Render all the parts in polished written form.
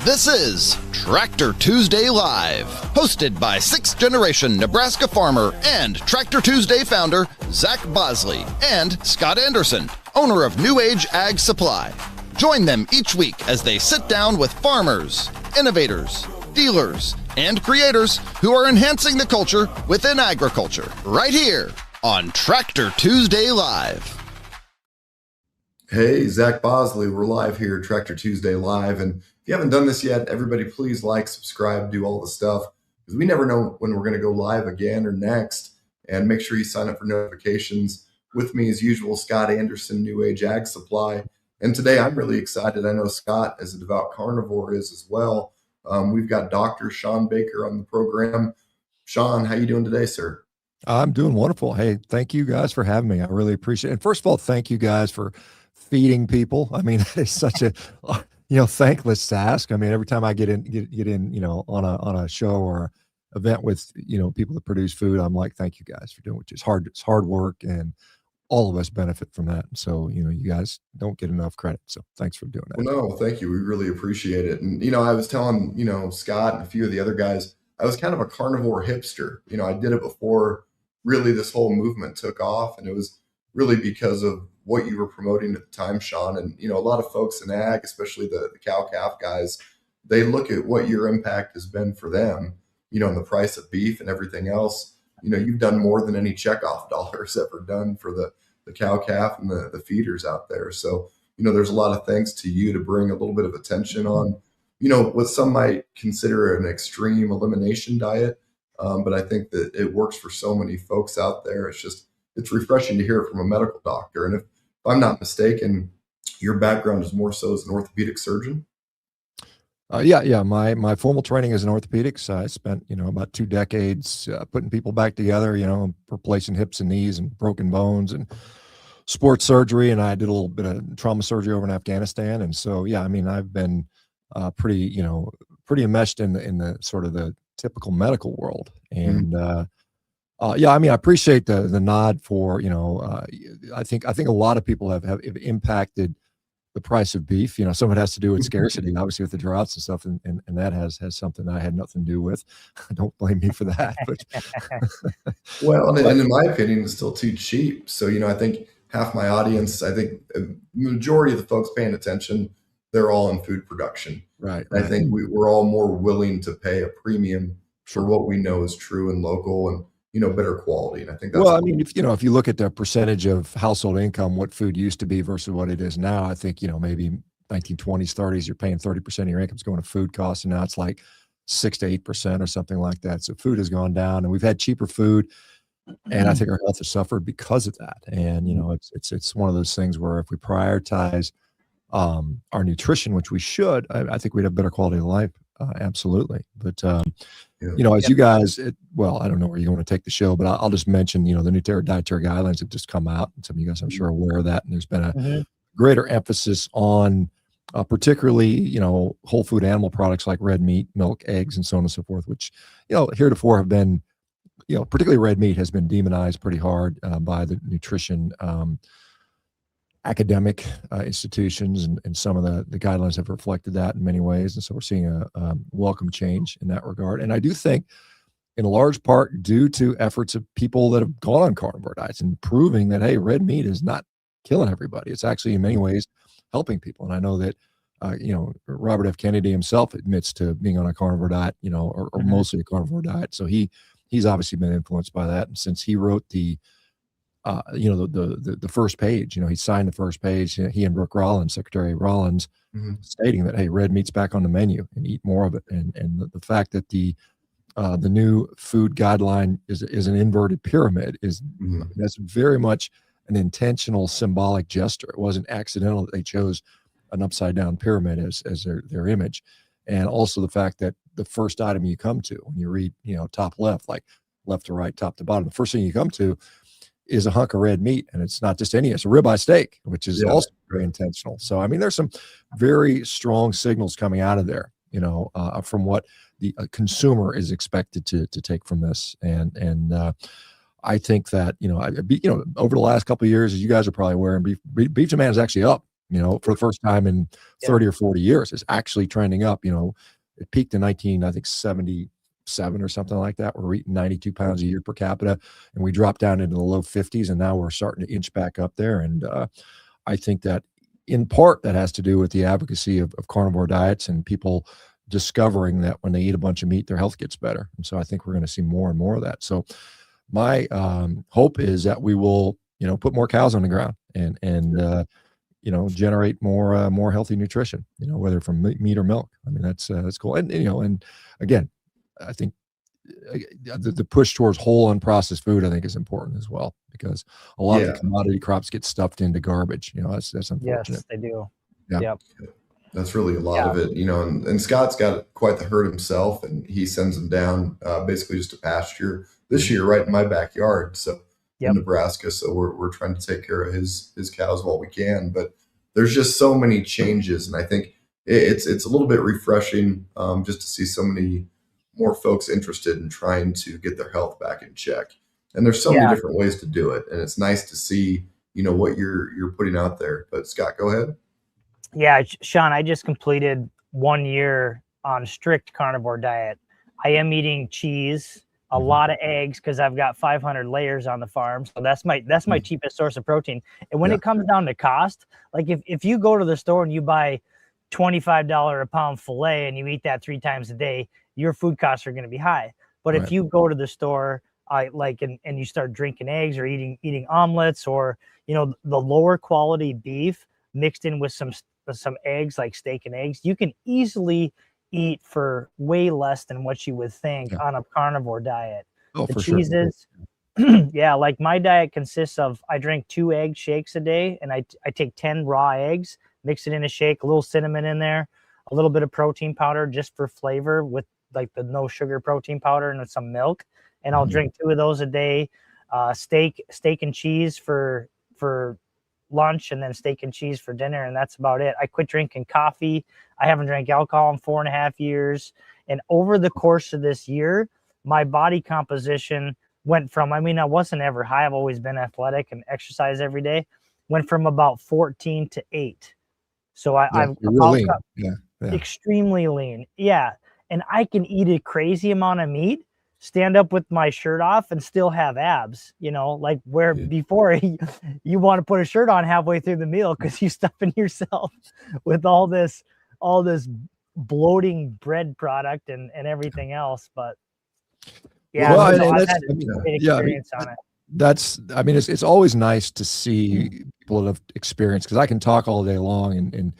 This is Tractor Tuesday Live, hosted by sixth-generation Nebraska farmer and Tractor Tuesday founder Zach Bosley and Scott Anderson, owner of New Age Ag Supply. Join them each week as they sit down with farmers, innovators, dealers, and creators who are enhancing the culture within agriculture, right here on Tractor Tuesday Live. Hey, Zach Bosley. We're live here, Tractor Tuesday Live. And if you haven't done this yet, everybody please like, subscribe, do all the stuff, because we never know when we're going to go live again or next. And make sure you sign up for notifications. With me, as usual, Scott Anderson, New Age Ag Supply. And today I'm really excited. I know Scott, as a devout carnivore, is as well. We've got Dr. Shawn Baker on the program. Shawn, how you doing today, sir? I'm doing wonderful. Hey, thank you guys for having me. I really appreciate it. And first of all, thank you guys for feeding people. I mean, it's such a, thankless task. I mean, every time I get in, on a show or event with, people that produce food, I'm like, thank you guys for doing what is hard. It's hard work, and all of us benefit from that. And so, you guys don't get enough credit. So thanks for doing that. Well, no, thank you. We really appreciate it. And, I was telling, Scott and a few of the other guys, I was kind of a carnivore hipster. I did it before really this whole movement took off. And it was really because of what you were promoting at the time, Shawn. And, a lot of folks in ag, especially the cow-calf guys, they look at what your impact has been for them, and the price of beef and everything else. You've done more than any checkoff dollars ever done for the cow-calf and the feeders out there. So, there's a lot of thanks to you to bring a little bit of attention on, what some might consider an extreme elimination diet. But I think that it works for so many folks out there. It's refreshing to hear it from a medical doctor. And if I'm not mistaken, your background is more so as an orthopedic surgeon. Yeah. My formal training is in orthopedics. I spent, about 2 decades putting people back together, replacing hips and knees and broken bones and sports surgery. And I did a little bit of trauma surgery over in Afghanistan. And so, yeah, I mean, I've been pretty enmeshed in the sort of the typical medical world. And I appreciate the nod for, I think a lot of people have impacted the price of beef. Some of it has to do with scarcity, obviously with the droughts and stuff. And that has something I had nothing to do with. Don't blame me for that. But well, and in my opinion, it's still too cheap. So, I think half my audience, I think the majority of the folks paying attention, they're all in food production. Right. I think we're all more willing to pay a premium for what we know is true and local and, better quality. And I think that's if you look at the percentage of household income, what food used to be versus what it is now, I think, maybe 1920s, 30s, you're paying 30% of your income's going to food costs. And now it's like 6 to 8% or something like that. So food has gone down, and we've had cheaper food. And I think our health has suffered because of that. And, it's one of those things where if we prioritize our nutrition, which we should, I think we'd have better quality of life. Absolutely. But, as you guys, I don't know where you're going to take the show, but I'll just mention, the new Dietary Guidelines have just come out. And some of you guys, I'm sure, are aware of that. And there's been a greater emphasis on particularly, whole food animal products like red meat, milk, eggs, and so on and so forth, which, heretofore have been, particularly red meat has been demonized pretty hard by the nutrition academic institutions, and some of the guidelines have reflected that in many ways. And so we're seeing a welcome change in that regard. And I do think in large part due to efforts of people that have gone on carnivore diets and proving that, hey, red meat is not killing everybody. It's actually in many ways helping people. And I know that, Robert F. Kennedy himself admits to being on a carnivore diet, or mostly a carnivore diet. So he's obviously been influenced by that. And since he wrote the first page, he signed the first page, he and Brooke Rollins, Secretary Rollins, stating that, hey, red meat's back on the menu and eat more of it. And the fact that the new food guideline is an inverted pyramid that's very much an intentional symbolic gesture. It wasn't accidental that they chose an upside down pyramid as their image. And also the fact that the first item you come to when you read, top left, like left to right, top to bottom, the first thing you come to is a hunk of red meat. And it's not just it's a ribeye steak, which is also very intentional. So, I mean, there's some very strong signals coming out of there, from what the consumer is expected to take from this. And I think that, over the last couple of years, as you guys are probably aware, beef demand is actually up for the first time in 30 or 40 years. It's actually trending up. It peaked in 1977 or something like that. We're eating 92 pounds a year per capita, and we dropped down into the low 50s, and now we're starting to inch back up there. And I think that in part that has to do with the advocacy of carnivore diets and people discovering that when they eat a bunch of meat, their health gets better. And so I think we're going to see more and more of that. So my hope is that we will, put more cows on the ground and generate more healthy nutrition, whether from meat or milk. I mean, that's cool. And, and again, I think the push towards whole unprocessed food, I think, is important as well, because a lot of the commodity crops get stuffed into garbage. That's unfortunate. Yes, they do. Yeah. Yep. That's really a lot of it, and Scott's got quite the herd himself, and he sends them down basically just to pasture this year right in my backyard. So in Nebraska. So we're trying to take care of his cows while we can, but there's just so many changes. And I think it's a little bit refreshing just to see so many more folks interested in trying to get their health back in check. And there's so many different ways to do it. And it's nice to see, what you're putting out there. But Scott, go ahead. Yeah, Shawn, I just completed 1 year on strict carnivore diet. I am eating cheese, a lot of eggs, because I've got 500 layers on the farm. So that's my cheapest source of protein. And when it comes down to cost, like if you go to the store and you buy $25 a pound filet and you eat that 3 times a day, your food costs are going to be high. But if you go to the store, and you start drinking eggs or eating omelets, or the lower quality beef mixed in with some eggs, like steak and eggs, you can easily eat for way less than what you would think on a carnivore diet. The cheeses, like my diet consists of, I drink 2 egg shakes a day, and I take 10 raw eggs, mix it in a shake, a little cinnamon in there, a little bit of protein powder just for flavor, with like the no sugar protein powder, and some milk. And I'll drink 2 of those a day. Steak and cheese for lunch, and then steak and cheese for dinner, and that's about it. I quit drinking coffee. I haven't drank alcohol in 4.5 years. And over the course of this year, my body composition went from, I wasn't ever high. I've always been athletic and exercise every day. Went from about 14 to 8. So I'm really extremely lean. Yeah. And I can eat a crazy amount of meat, stand up with my shirt off, and still have abs, like where before you want to put a shirt on halfway through the meal because you stuffing yourself with all this bloating bread product and everything else. But I've had a great experience on it. It's always nice to see people that have experience, because I can talk all day long and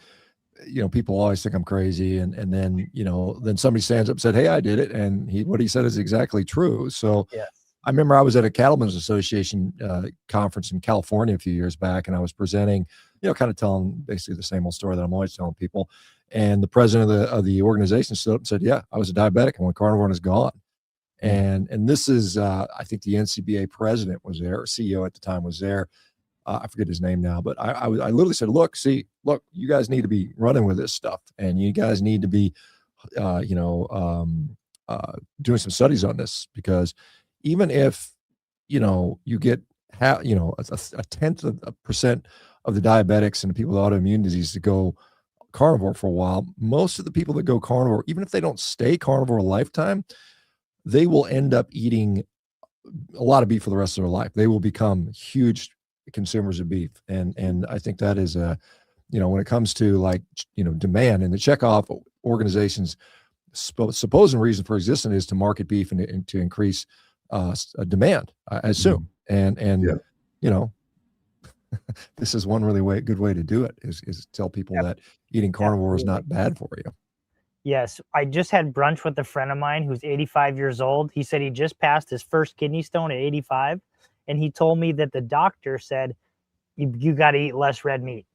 people always think I'm crazy. And then, then somebody stands up and said, hey, I did it. And what he said is exactly true. So I remember I was at a Cattlemen's Association conference in California a few years back, and I was presenting, kind of telling basically the same old story that I'm always telling people. And the president of the organization stood up and said, yeah, I was a diabetic and went carnivore and is gone. And this is, I think the NCBA president was there, or CEO at the time was there. I forget his name now, but I literally said, look, you guys need to be running with this stuff, and you guys need to be, doing some studies on this, because even if, you get, a 0.1% of the diabetics and the people with autoimmune disease to go carnivore for a while, most of the people that go carnivore, even if they don't stay carnivore a lifetime, they will end up eating a lot of beef for the rest of their life. They will become huge consumers of beef. And I think that is when it comes to demand, and the checkoff organization's supposed reason for existence is to market beef and to increase demand, I assume. And this is one really good way to do it, is tell people that eating carnivore is not bad for you. Yes. I just had brunch with a friend of mine who's 85 years old. He said he just passed his first kidney stone at 85. And he told me that the doctor said, you got to eat less red meat.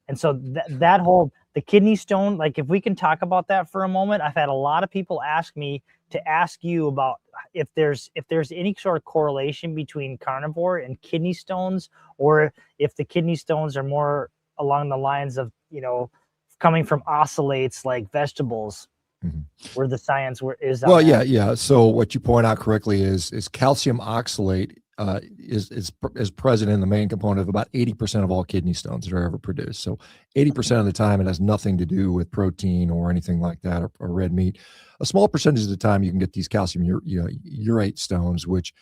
And so the kidney stone, like if we can talk about that for a moment, I've had a lot of people ask me to ask you about if there's any sort of correlation between carnivore and kidney stones, or if the kidney stones are more along the lines of, coming from oxalates like vegetables. Where the science is. Well, yeah. So what you point out correctly is calcium oxalate is present in the main component of about 80% of all kidney stones that are ever produced. So 80% of the time, it has nothing to do with protein or anything like that, or red meat. A small percentage of the time, you can get these calcium urate stones, which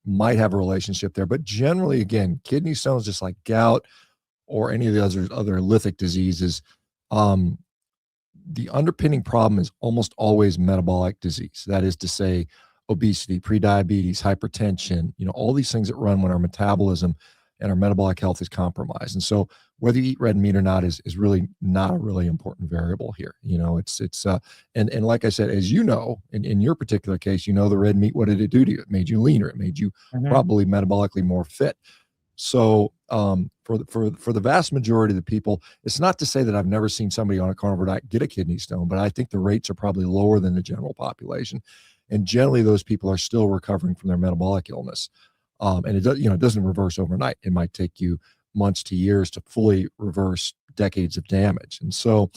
might have a relationship there. But generally, again, kidney stones, just like gout or any of the other lithic diseases, the underpinning problem is almost always metabolic disease. That is to say, obesity, prediabetes, hypertension, all these things that run when our metabolism and our metabolic health is compromised. And so whether you eat red meat or not is really not a really important variable here. And like I said, as you know, in your particular case, the red meat, what did it do to you? It made you leaner. It made you probably metabolically more fit. So for the vast majority of the people, it's not to say that I've never seen somebody on a carnivore diet get a kidney stone, but I think the rates are probably lower than the general population. And generally, those people are still recovering from their metabolic illness. And it doesn't reverse overnight. It might take you months to years to fully reverse decades of damage. And so,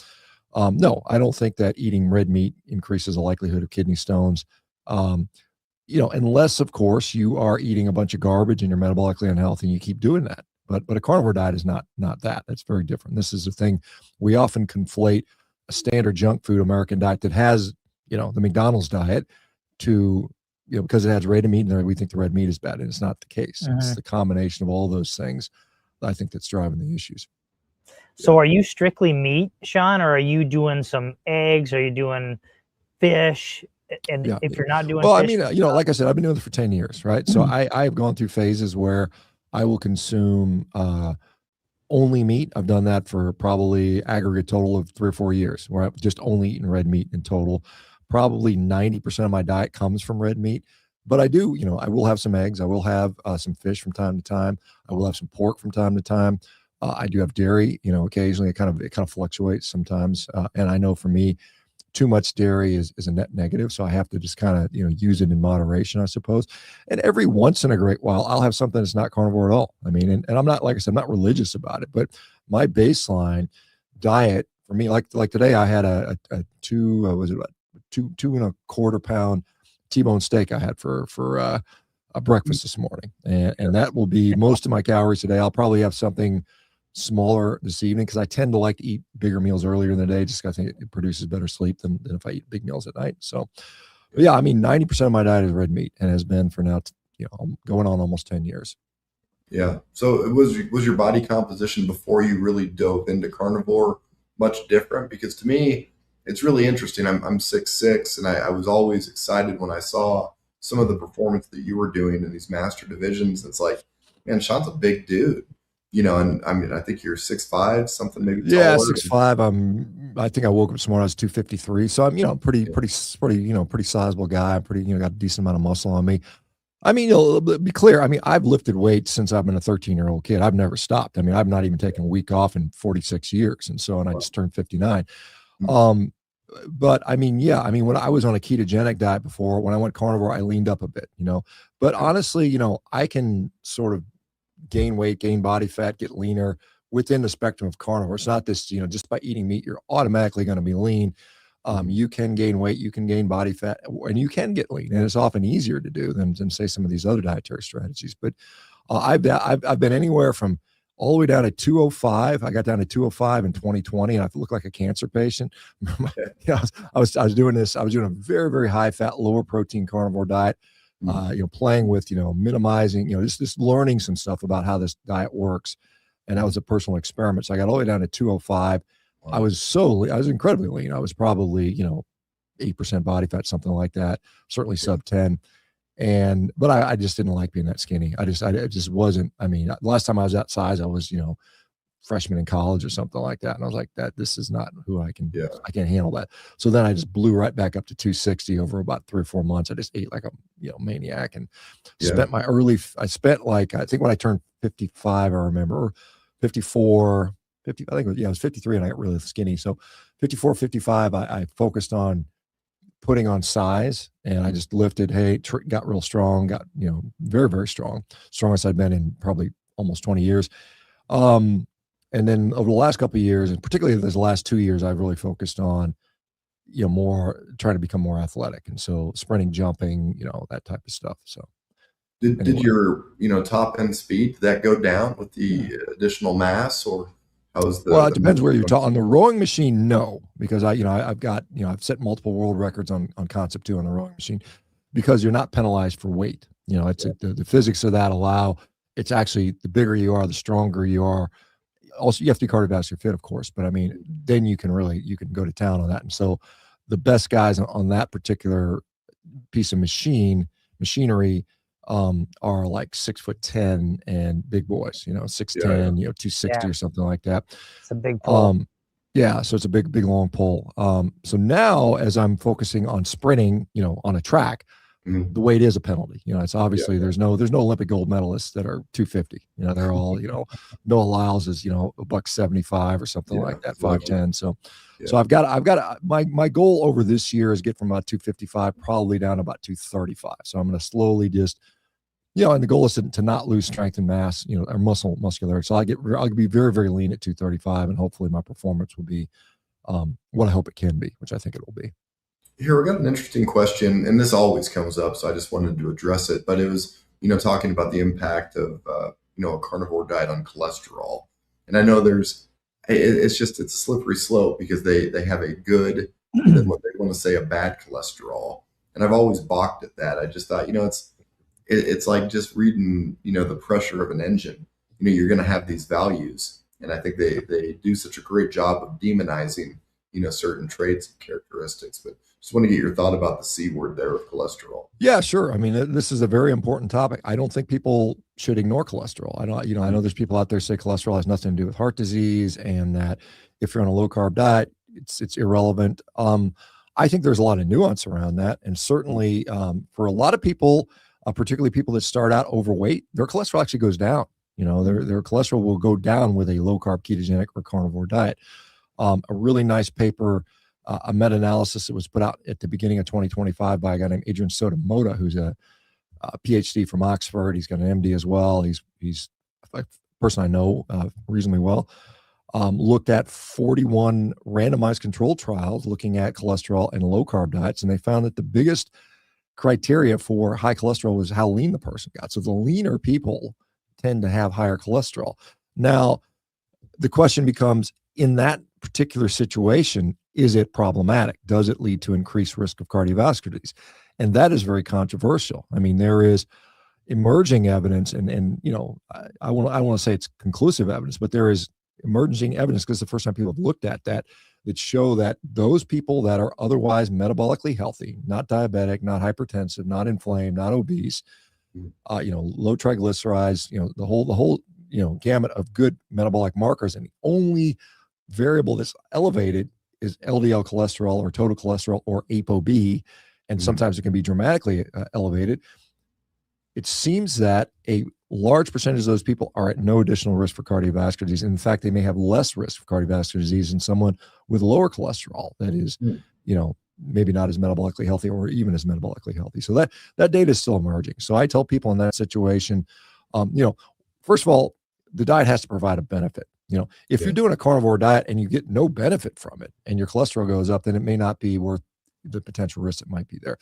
no, I don't think that eating red meat increases the likelihood of kidney stones. Unless, of course, you are eating a bunch of garbage and you're metabolically unhealthy and you keep doing that. But a carnivore diet is not that. That's very different. This is the thing. We often conflate a standard junk food American diet that has, the McDonald's diet to, because it has red meat and we think the red meat is bad, and it's not the case. It's the combination of all those things that I think that's driving the issues. So are you strictly meat, Shawn, or are you doing some eggs? Are you doing fish? And if you're not doing fish, like I said, I've been doing this for 10 years, right? So I've gone through phases where I will consume only meat. I've done that for probably aggregate total of 3 or 4 years, where I've just only eaten red meat in total. Probably 90% of my diet comes from red meat, but I do, I will have some eggs. I will have some fish from time to time. I will have some pork from time to time. I do have dairy, occasionally. It kind of fluctuates sometimes. And I know for me, too much dairy is a net negative. So I have to just kind of, use it in moderation, I suppose. And every once in a great while, I'll have something that's not carnivore at all. I mean, and I'm not, like I said, I'm not religious about it, but my baseline diet for me, like today, I had a 2.25 pound T-bone steak I had for a breakfast this morning. And that will be most of my calories today. I'll probably have something smaller this evening because I tend to like to eat bigger meals earlier in the day, just because I think it produces better sleep than if I eat big meals at night. So yeah, I mean, 90% of my diet is red meat and has been for now, going on almost 10 years. Yeah. So was your body composition before you really dove into carnivore much different? Because to me, it's really interesting. I'm 6'6", and I was always excited when I saw some of the performance that you were doing in these master divisions. It's like, man, Shawn's a big dude, and I mean, I think you're 6'5", something maybe taller. Yeah, 6'5". I think I woke up this morning, I was 253. So I'm, pretty sizable guy. Got a decent amount of muscle on me. I mean, be clear. I mean, I've lifted weights since I've been a 13-year-old kid. I've never stopped. I mean, I've not even taken a week off in 46 years. And I just turned 59. But I mean, when I was on a ketogenic diet before, when I went carnivore, I leaned up a bit, but honestly, I can sort of gain weight, gain body fat, get leaner within the spectrum of carnivore. It's not this, just by eating meat, you're automatically going to be lean. You can gain weight, you can gain body fat, and you can get lean. And it's often easier to do than say some of these other dietary strategies. But I've been anywhere from all the way down to 205. I got down to 205 in 2020, and I looked like a cancer patient. I was doing this. I was doing a very, very high fat, lower protein carnivore diet. Playing with, minimizing, just learning some stuff about how this diet works. And that was a personal experiment. So I got all the way down to 205. Wow. I was incredibly lean. I was probably, 8% body fat, something like that. Certainly sub 10. But I just didn't like being that skinny. I just wasn't. I mean, last time I was that size, I was, freshman in college or something like that. And I was like, this is not who I can, I can't handle that. So then I just blew right back up to 260 over about 3 or 4 months. I just ate like a, maniac, and spent I think when I turned 55, I remember, or 54, 50, I think it was 53, and I got really skinny. So 54, 55, I focused on putting on size, and I just lifted, got real strong, got, very, very strong, strongest I'd been in probably almost 20 years. And then over the last couple of years, and particularly these last 2 years, I've really focused on, more trying to become more athletic. And so sprinting, jumping, that type of stuff. So Did anyway. your, top end speed, did that go down with the additional mass, or how's Well, the it depends where you're movement? talking. On the rowing machine, no, because I've got, I've set multiple world records on concept 2 on the rowing machine, because you're not penalized for weight. It's the physics of that allow. It's actually, the bigger you are, the stronger you are. Also, you have to be cardiovascular fit, of course, but I mean, then you can go to town on that. And so the best guys on that particular piece of machinery are like 6'10" and big boys, 6'10", 260 or something like that. It's a big pull. Yeah, so it's a big long pull. So now, as I'm focusing on sprinting, on a track, the weight is a penalty. It's obviously there's no Olympic gold medalists that are 250. They're all, Noah Lyles is, $175 or something like that, 5'10". So I've got my goal over this year is get from about 255 probably down to about 235. So I'm going to slowly just, and the goal is to not lose strength and mass, or muscularity. So I'll be very, very lean at 235, and hopefully my performance will be what I hope it can be, which I think it will be. Here, we got an interesting question, and this always comes up, so I just wanted to address it. But it was, talking about the impact of, a carnivore diet on cholesterol. And I know it's a slippery slope, because they have a good, and then what they want to say a bad cholesterol. And I've always balked at that. I just thought, it's like just reading, the pressure of an engine. You're going to have these values. And I think they do such a great job of demonizing, certain traits and characteristics. But just want to get your thought about the C word there of cholesterol. Yeah, sure. I mean, this is a very important topic. I don't think people should ignore cholesterol. I know there's people out there say cholesterol has nothing to do with heart disease, and that if you're on a low carb diet, it's irrelevant. I think there's a lot of nuance around that. And certainly for a lot of people, particularly people that start out overweight, their cholesterol actually goes down. Their cholesterol will go down with a low carb ketogenic or carnivore diet. A really nice paper, a meta-analysis that was put out at the beginning of 2025 by a guy named Adrian Sotomoda, who's a PhD from Oxford. He's got an MD as well. He's a person I know reasonably well. Looked at 41 randomized controlled trials looking at cholesterol and low carb diets, and they found that the biggest criteria for high cholesterol was how lean the person got. So the leaner people tend to have higher cholesterol. Now, the question becomes, in that particular situation, is it problematic? Does it lead to increased risk of cardiovascular disease? And that is very controversial. I mean, there is emerging evidence, and I want to say it's conclusive evidence, but there is emerging evidence, because the first time people have looked at that show that those people that are otherwise metabolically healthy, not diabetic, not hypertensive, not inflamed, not obese, low triglycerides, the whole gamut of good metabolic markers, and the only variable that's elevated is LDL cholesterol or total cholesterol or ApoB, and sometimes it can be dramatically elevated. It seems that a large percentage of those people are at no additional risk for cardiovascular disease. In fact, they may have less risk for cardiovascular disease than someone with lower cholesterol that is, maybe not as metabolically healthy or even as metabolically healthy. So that data is still emerging. So I tell people in that situation, first of all, the diet has to provide a benefit. If you're doing a carnivore diet and you get no benefit from it and your cholesterol goes up, then it may not be worth the potential risk that might be there.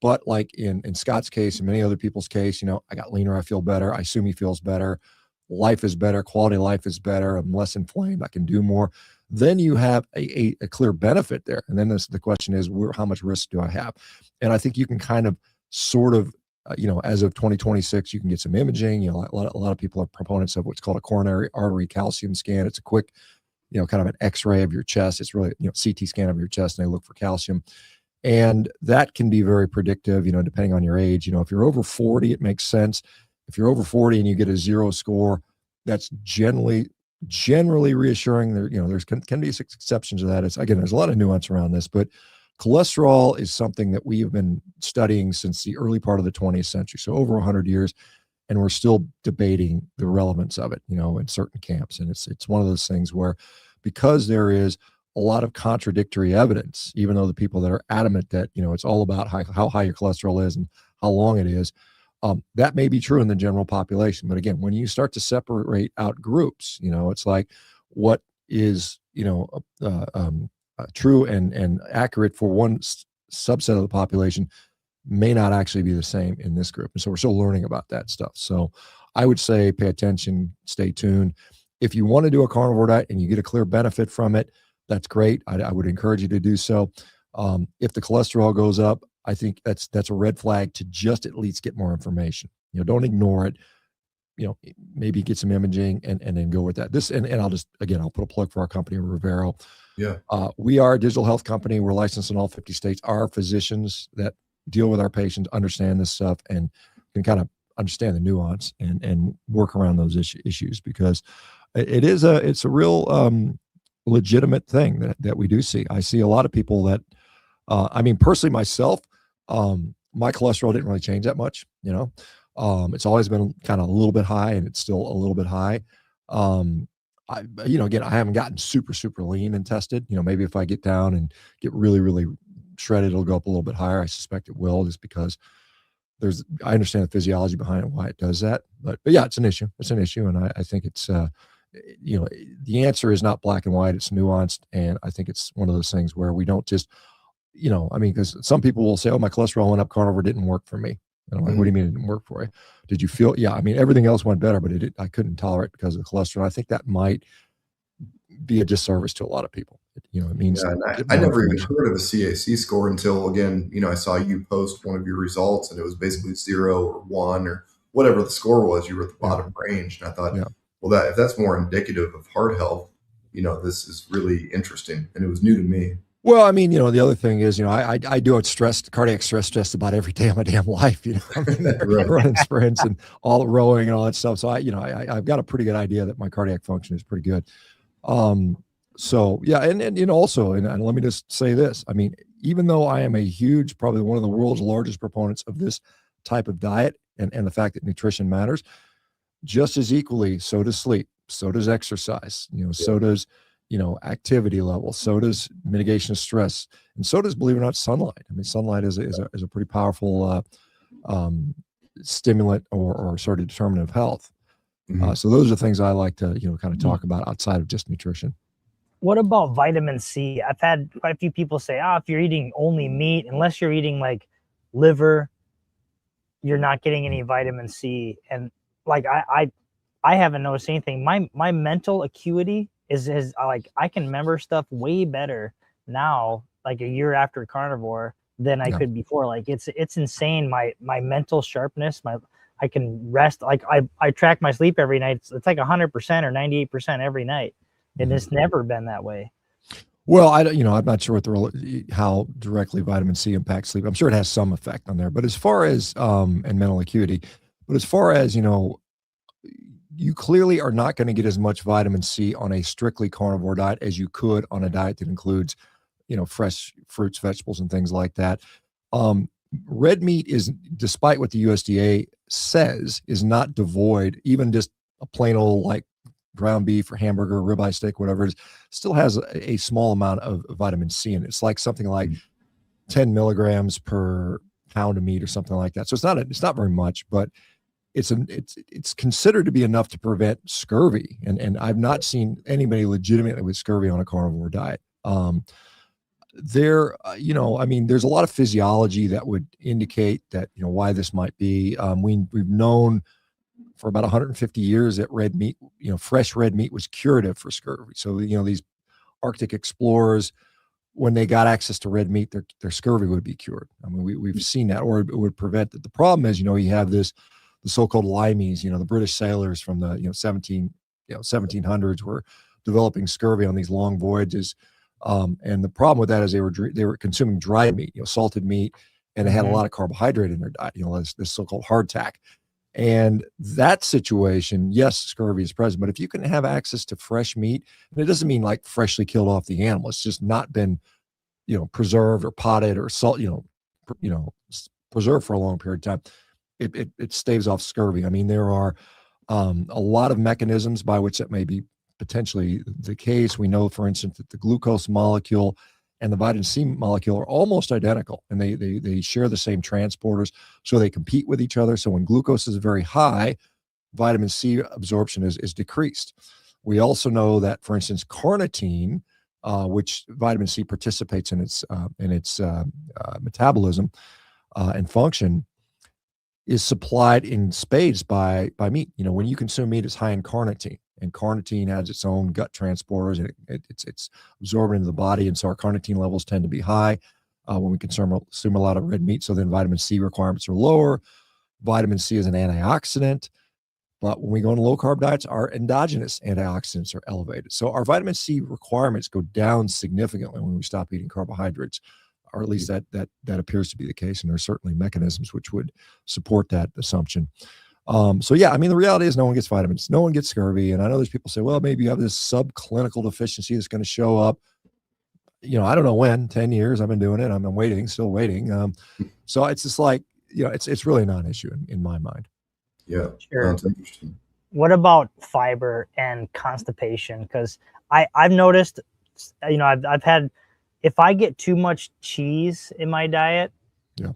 But like in Scott's case and many other people's case, I got leaner, I feel better. I assume he feels better. Life is better. Quality of life is better. I'm less inflamed. I can do more. Then you have a clear benefit there. And then the question is, how much risk do I have? And I think you can kind of sort of, as of 2026, you can get some imaging. A lot of people are proponents of what's called a coronary artery calcium scan. It's a quick, kind of an X-ray of your chest. It's really, CT scan of your chest, and they look for calcium. And that can be very predictive, depending on your age. If you're over 40, it makes sense. If you're over 40 and you get a 0 score, that's generally reassuring. There can be exceptions to that. There's a lot of nuance around this, but cholesterol is something that we have been studying since the early part of the 20th century, so over 100 years, and we're still debating the relevance of it, in certain camps. And it's one of those things where, because there is a lot of contradictory evidence, even though the people that are adamant that, it's all about how high your cholesterol is and how long it is, that may be true in the general population. But again, when you start to separate out groups, it's like, what is, true and accurate for one subset of the population may not actually be the same in this group. And so we're still learning about that stuff. So I would say pay attention, stay tuned. If you want to do a carnivore diet and you get a clear benefit from it, that's great. I would encourage you to do so. If the cholesterol goes up, I think that's a red flag to just at least get more information. Don't ignore it. Maybe get some imaging and then go with that. And I'll put a plug for our company, Rivero. Yeah. We are a digital health company. We're licensed in all 50 states. Our physicians that deal with our patients understand this stuff and can kind of understand the nuance and work around those issues, because it's a real legitimate thing that we do see. I see a lot of people that, personally myself, my cholesterol didn't really change that much. It's always been kind of a little bit high, and it's still a little bit high. Again, I haven't gotten super, super lean and tested. Maybe if I get down and get really, really shredded, it'll go up a little bit higher. I suspect it will, just because I understand the physiology behind it, why it does that. But yeah, it's an issue. It's an issue. And I think it's, the answer is not black and white. It's nuanced. And I think it's one of those things where we don't just, because some people will say, oh, my cholesterol went up, carnivore didn't work for me. And I'm like, what do you mean it didn't work for you? Did you feel? Yeah, everything else went better, but I couldn't tolerate because of the cholesterol. I think that might be a disservice to a lot of people. It means I never even heard of a CAC score until, again, I saw you post one of your results, and it was basically 0 or 1 or whatever the score was. You were at the bottom range, and I thought, well, if that's more indicative of heart health, this is really interesting, and it was new to me. Well, the other thing is, I do cardiac stress test about every day of my damn life, Right. Running sprints and all the rowing and all that stuff. So I've got a pretty good idea that my cardiac function is pretty good. So yeah. And also, and let me just say this, even though I am probably one of the world's largest proponents of this type of diet and the fact that nutrition matters, just as equally, so does sleep, so does exercise, so does, activity level, so does mitigation of stress, and so does, believe it or not, sunlight. Sunlight is a pretty powerful stimulant or sort of determinant of health. Mm-hmm. So those are things I like to kind of talk about outside of just nutrition. What about vitamin C? I've had quite a few people say, if you're eating only meat, unless you're eating like liver, you're not getting any vitamin C. And like I haven't noticed anything. My mental acuity is like, I can remember stuff way better now, like a year after carnivore, than I could before. Like it's insane. My mental sharpness, I can rest. Like I track my sleep every night. It's like 100% or 98% every night. And it's never been that way. Well, I'm not sure how directly vitamin C impacts sleep. I'm sure it has some effect on there, but as far as, and mental acuity, but as far as, you clearly are not going to get as much vitamin C on a strictly carnivore diet as you could on a diet that includes, fresh fruits, vegetables, and things like that. Red meat is, despite what the USDA says, is not devoid. Even just a plain old like ground beef or hamburger, ribeye steak, whatever it is, still has a small amount of vitamin C in it. It's like something like 10 milligrams per pound of meat or something like that. So it's not very much, but it's considered to be enough to prevent scurvy. And I've not seen anybody legitimately with scurvy on a carnivore diet. There's a lot of physiology that would indicate that, why this might be. We've known for about 150 years that red meat, fresh red meat was curative for scurvy. So, these Arctic explorers, when they got access to red meat, their scurvy would be cured. We've seen that, or it would prevent it. The problem is, you have the so-called limeys, the British sailors from the 1700s were developing scurvy on these long voyages. And the problem with that is they were consuming dried meat, salted meat, and it had a lot of carbohydrate in their diet, this so-called hardtack. And that situation, yes, scurvy is present, but if you can have access to fresh meat, and it doesn't mean like freshly killed off the animal, it's just not been, preserved or potted or salt, preserved for a long period of time, it staves off scurvy. There are a lot of mechanisms by which that may be potentially the case. We know, for instance, that the glucose molecule and the vitamin C molecule are almost identical, and they share the same transporters, so they compete with each other. So when glucose is very high, vitamin C absorption is decreased. We also know that, for instance, carnitine, which vitamin C participates in its metabolism, and function is supplied in spades by meat. You know, when you consume meat, it's high in carnitine, and carnitine has its own gut transporters. It's absorbed into the body, and so our carnitine levels tend to be high when we consume a lot of red meat. So then vitamin C requirements are lower. Vitamin C is an antioxidant, but when we go on low carb diets, our endogenous antioxidants are elevated. So our vitamin C requirements go down significantly when we stop eating carbohydrates, or at least that appears to be the case. And there's certainly mechanisms which would support that assumption. So yeah, I mean, the reality is no one gets vitamins, no one gets scurvy. And I know there's people say, well, maybe you have this subclinical deficiency that's going to show up. You know, I don't know when. 10 years I've been doing it. I'm waiting, still waiting. So it's just like, you know, it's really a non-issue in my mind. Yeah, Sure. that's interesting. What about fiber and constipation? Because I've noticed, you know, I've had, if I get too much cheese in my diet, Yeah.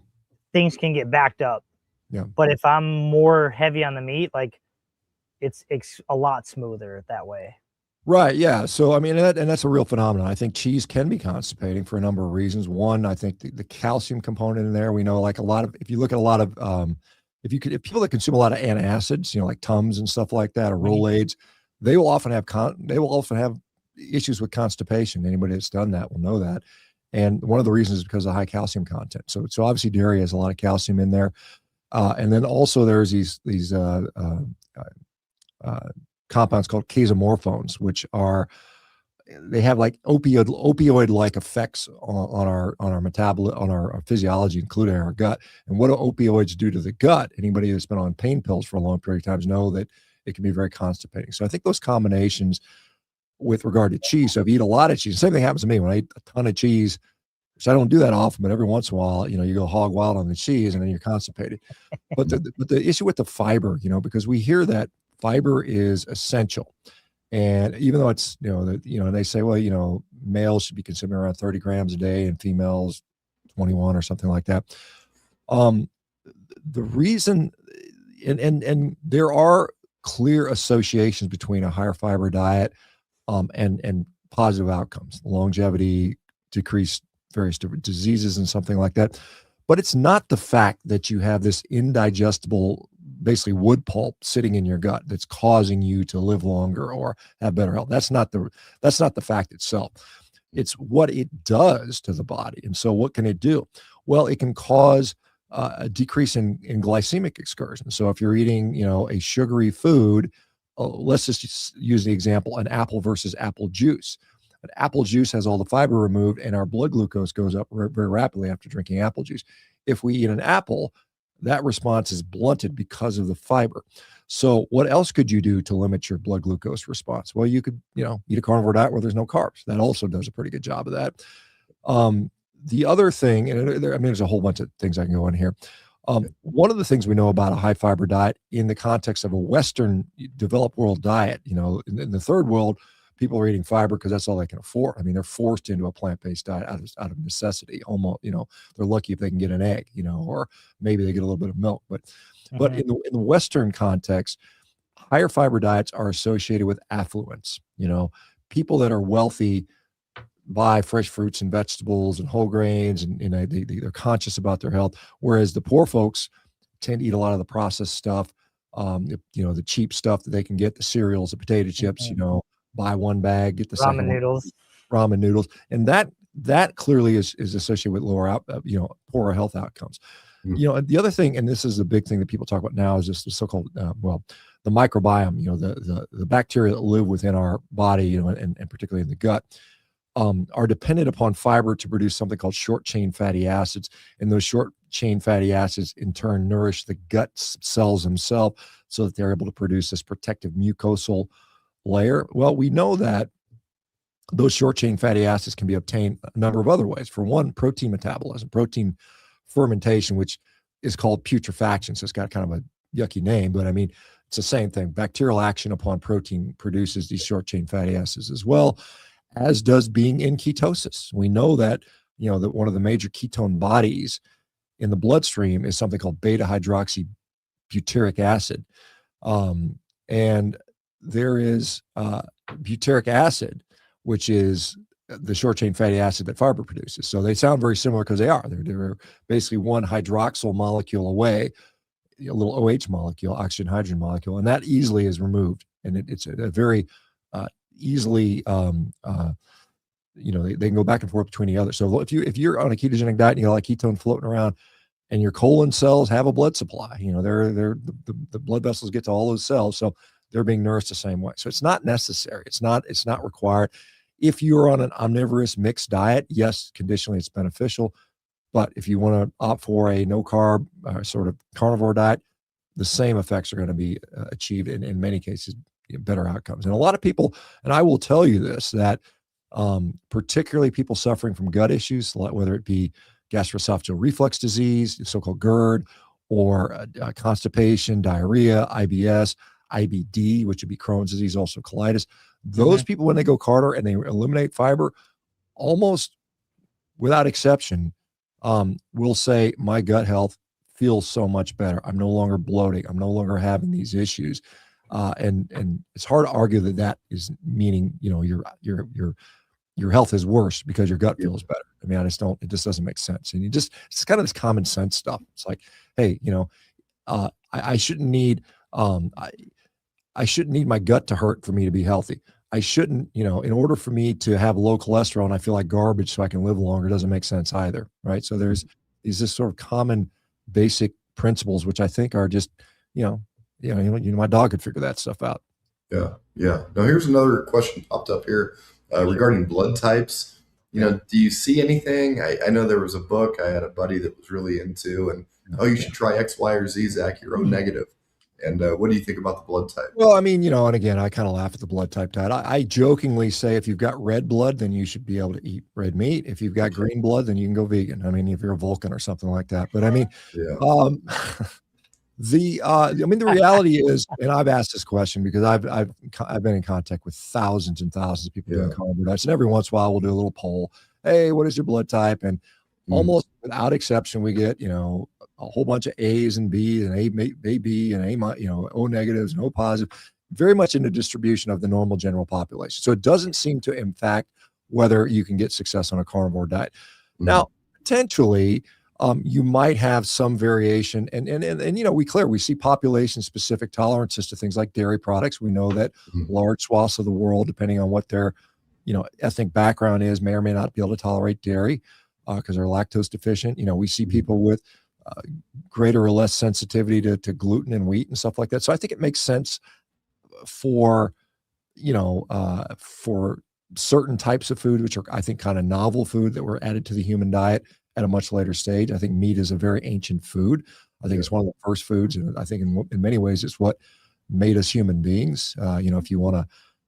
things can get backed up. Yeah. But if I'm more heavy on the meat, like it's a lot smoother that way. Right. Yeah. So, I mean, and that's a real phenomenon. I think cheese can be constipating for a number of reasons. One, I think the calcium component in there, we know, like if you look at a lot of, if people that consume a lot of antacids, you know, like Tums and stuff like that, or Rolaids, they will often have issues with constipation. Anybody that's done that will know that. And one of the reasons is because of high calcium content. So obviously dairy has a lot of calcium in there. And then also there's these compounds called casomorphones, which they have like opioid-like effects on our metabolism, on our physiology, including our gut. And what do opioids do to the gut? Anybody that's been on pain pills for a long period of time know that it can be very constipating. So I think those combinations with regard to cheese. So if you eat a lot of cheese, the same thing happens to me when I eat a ton of cheese. So I don't do that often, but every once in a while, you know, you go hog wild on the cheese and then you're constipated. But the issue with the fiber, you know, because we hear that fiber is essential. And even though it's, you know, they say, well, you know, males should be consuming around 30 grams a day and females 21 or something like that. The reason, and there are clear associations between a higher fiber diet and positive outcomes, longevity, decreased various different diseases and something like that. But it's not the fact that you have this indigestible, basically wood pulp sitting in your gut that's causing you to live longer or have better health. That's not the fact itself. It's what it does to the body. And so what can it do? Well, it can cause a decrease in glycemic excursion. So if you're eating, you know, a sugary food, let's just use the example, an apple versus apple juice. An apple juice has all the fiber removed and our blood glucose goes up very rapidly after drinking apple juice. If we eat an apple, that response is blunted because of the fiber. So what else could you do to limit your blood glucose response? Well, you could, you know, eat a carnivore diet where there's no carbs. That also does a pretty good job of that. The other thing, and there's a whole bunch of things I can go on here. One of the things we know about a high fiber diet in the context of a Western developed world diet, you know, in the third world, people are eating fiber because that's all they can afford. I mean, they're forced into a plant-based diet out of necessity. Almost, you know, they're lucky if they can get an egg, you know, or maybe they get a little bit of milk. But in the Western context, higher fiber diets are associated with affluence. You know, people that are wealthy buy fresh fruits and vegetables and whole grains, and you know, they're conscious about their health. Whereas the poor folks tend to eat a lot of the processed stuff, you know, the cheap stuff that they can get, the cereals, the potato chips, you know, buy one bag, get the second noodles. Ramen noodles. And that clearly is associated with lower you know, poorer health outcomes. You know, the other thing, and this is the big thing that people talk about now, is just the so-called, the microbiome, you know, the bacteria that live within our body, you know, and particularly in the gut, are dependent upon fiber to produce something called short chain fatty acids. And those short chain fatty acids in turn nourish the gut cells themselves so that they're able to produce this protective mucosal layer. Well, we know that those short chain fatty acids can be obtained a number of other ways. For one, protein metabolism, protein fermentation, which is called putrefaction. So it's got kind of a yucky name, but I mean, it's the same thing. Bacterial action upon protein produces these short chain fatty acids as well, as does being in ketosis. We know that, you know, that one of the major ketone bodies in the bloodstream is something called beta hydroxybutyric acid. And there is butyric acid, which is the short chain fatty acid that fiber produces. So they sound very similar because they are. They're basically one hydroxyl molecule away, a little OH molecule, oxygen hydrogen molecule, and that easily is removed. And it's a very easily, they can go back and forth between the other. So if you're on a ketogenic diet and you got like ketone floating around, and your colon cells have a blood supply, the blood vessels get to all those cells, so they're being nourished the same way. So it's not necessary. It's not required. If you're on an omnivorous mixed diet, yes, conditionally it's beneficial. But if you want to opt for a no carb sort of carnivore diet, the same effects are going to be achieved in many cases, better outcomes. And a lot of people, and I will tell you this, that particularly people suffering from gut issues, whether it be gastroesophageal reflux disease, so-called GERD, or constipation, diarrhea, IBS, IBD, which would be Crohn's disease, also colitis. Those people, when they go carnivore and they eliminate fiber, almost without exception, will say, my gut health feels so much better. I'm no longer bloating. I'm no longer having these issues. And it's hard to argue that is meaning, your health is worse because your gut feels better. I mean, it just doesn't make sense. And it's kind of this common sense stuff. It's like, hey, I shouldn't need, I shouldn't need my gut to hurt for me to be healthy. I shouldn't, in order for me to have low cholesterol and I feel like garbage so I can live longer, doesn't make sense either. Right. So there's these sort of common basic principles, which I think are just, my dog could figure that stuff out. Yeah. Yeah. Now here's another question popped up here regarding blood types. Do you see anything? I know there was a book I had a buddy that was really into, and you should try X, Y, or Z, Zach, you're O negative. And what do you think about the blood type? Well, I mean, and again, I kind of laugh at the blood type diet. I jokingly say if you've got red blood, then you should be able to eat red meat. If you've got green blood, then you can go vegan. I mean, if you're a Vulcan or something like that. But I mean, the reality is, and I've asked this question because I've been in contact with thousands and thousands of people doing carnivore diets, and every once in a while we'll do a little poll. Hey, what is your blood type? And almost without exception, we get a whole bunch of A's and B's and A B and A, O negatives and O positive, very much in the distribution of the normal general population. So it doesn't seem to impact whether you can get success on a carnivore diet. Now, potentially, you might have some variation, and we see population specific tolerances to things like dairy products. We know that large swaths of the world, depending on what their ethnic background is, may or may not be able to tolerate dairy because they're lactose deficient. We see people with greater or less sensitivity to gluten and wheat and stuff like that. So I think it makes sense for certain types of food, which are, I think, kind of novel food that were added to the human diet at a much later stage. I think meat is a very ancient food. I think it's one of the first foods, and I think in many ways it's what made us human beings. If you want to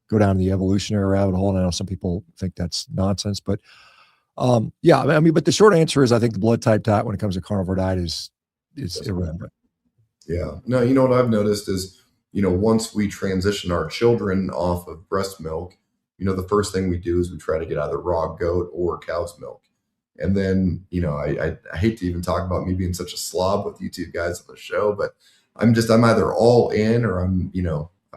go down the evolutionary rabbit hole, and I know some people think that's nonsense, but but the short answer is I think the blood type diet when it comes to carnivore diet is irrelevant. Yeah. No, what I've noticed is, once we transition our children off of breast milk, the first thing we do is we try to get either raw goat or cow's milk. And then, I hate to even talk about me being such a slob with you two guys on the show, but I'm either all in or I'm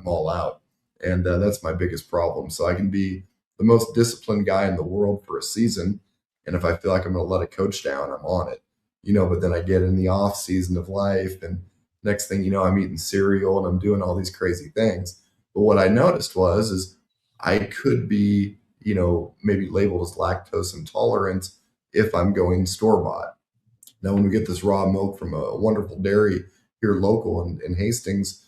all out. And that's my biggest problem. So I can be the most disciplined guy in the world for a season. And if I feel like I'm going to let a coach down, I'm on it, but then I get in the off season of life, and next thing you know, I'm eating cereal and I'm doing all these crazy things. But what I noticed is I could be, maybe labeled as lactose intolerant if I'm going store-bought. Now, when we get this raw milk from a wonderful dairy here local in Hastings,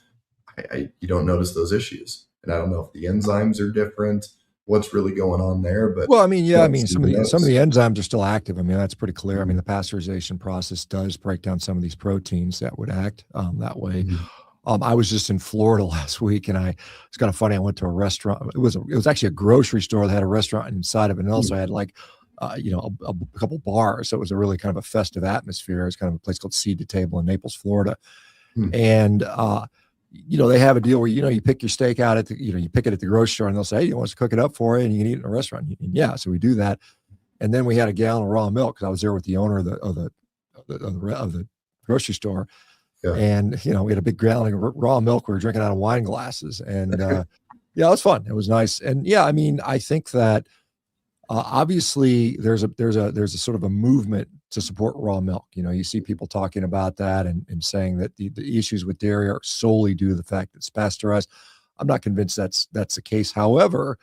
you don't notice those issues. And I don't know if the enzymes are different, what's really going on there. But some of the enzymes are still active. I mean, that's pretty clear. I mean, the pasteurization process does break down some of these proteins that would act that way. I was just in Florida last week, and it's kind of funny. I went to a restaurant. It was actually a grocery store that had a restaurant inside of it, and also had like a couple bars. So it was a really kind of a festive atmosphere. It was kind of a place called Seed to Table in Naples, Florida. And, they have a deal where, you pick your steak out at you pick it at the grocery store, and they'll say, hey, you want us to cook it up for you and you can eat it in a restaurant. And yeah. So we do that. And then we had a gallon of raw milk because I was there with the owner of the grocery store. Yeah. And, we had a big gallon of raw milk. We were drinking out of wine glasses, and it was fun. It was nice. And I think that, Obviously, there's a sort of a movement to support raw milk. You see people talking about that and saying that the issues with dairy are solely due to the fact that it's pasteurized. I'm not convinced that's the case. However,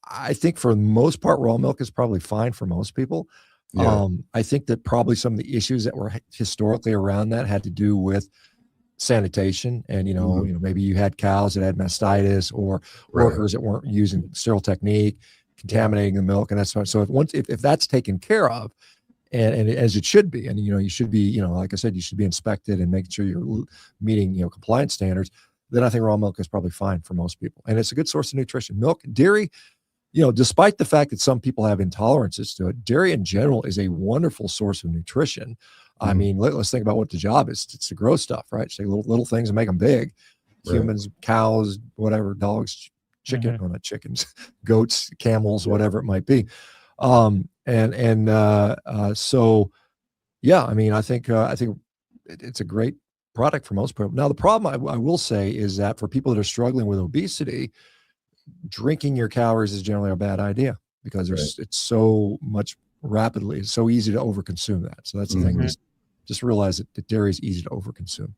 I think for the most part, raw milk is probably fine for most people. Yeah. I think that probably some of the issues that were historically around that had to do with sanitation, and maybe you had cows that had mastitis, or workers that weren't using sterile technique, contaminating the milk, and that's fine. So if that's taken care of, and as it should be, and you should be, like I said, you should be inspected and making sure you're meeting compliance standards, then I think raw milk is probably fine for most people, and it's a good source of nutrition. Milk, dairy, despite the fact that some people have intolerances to it, dairy in general is a wonderful source of nutrition. I mean, let's think about what the job is. It's to grow stuff, right? It's little things and make them big. Right. Humans, cows, whatever, dogs, chicken, well, not chickens, goats, camels, whatever it might be. So yeah, I mean, I think it's a great product for most people. Now, the problem I will say is that for people that are struggling with obesity, drinking your calories is generally a bad idea, because it's so much rapidly, it's so easy to overconsume that. So that's the thing. Just realize that dairy is easy to overconsume.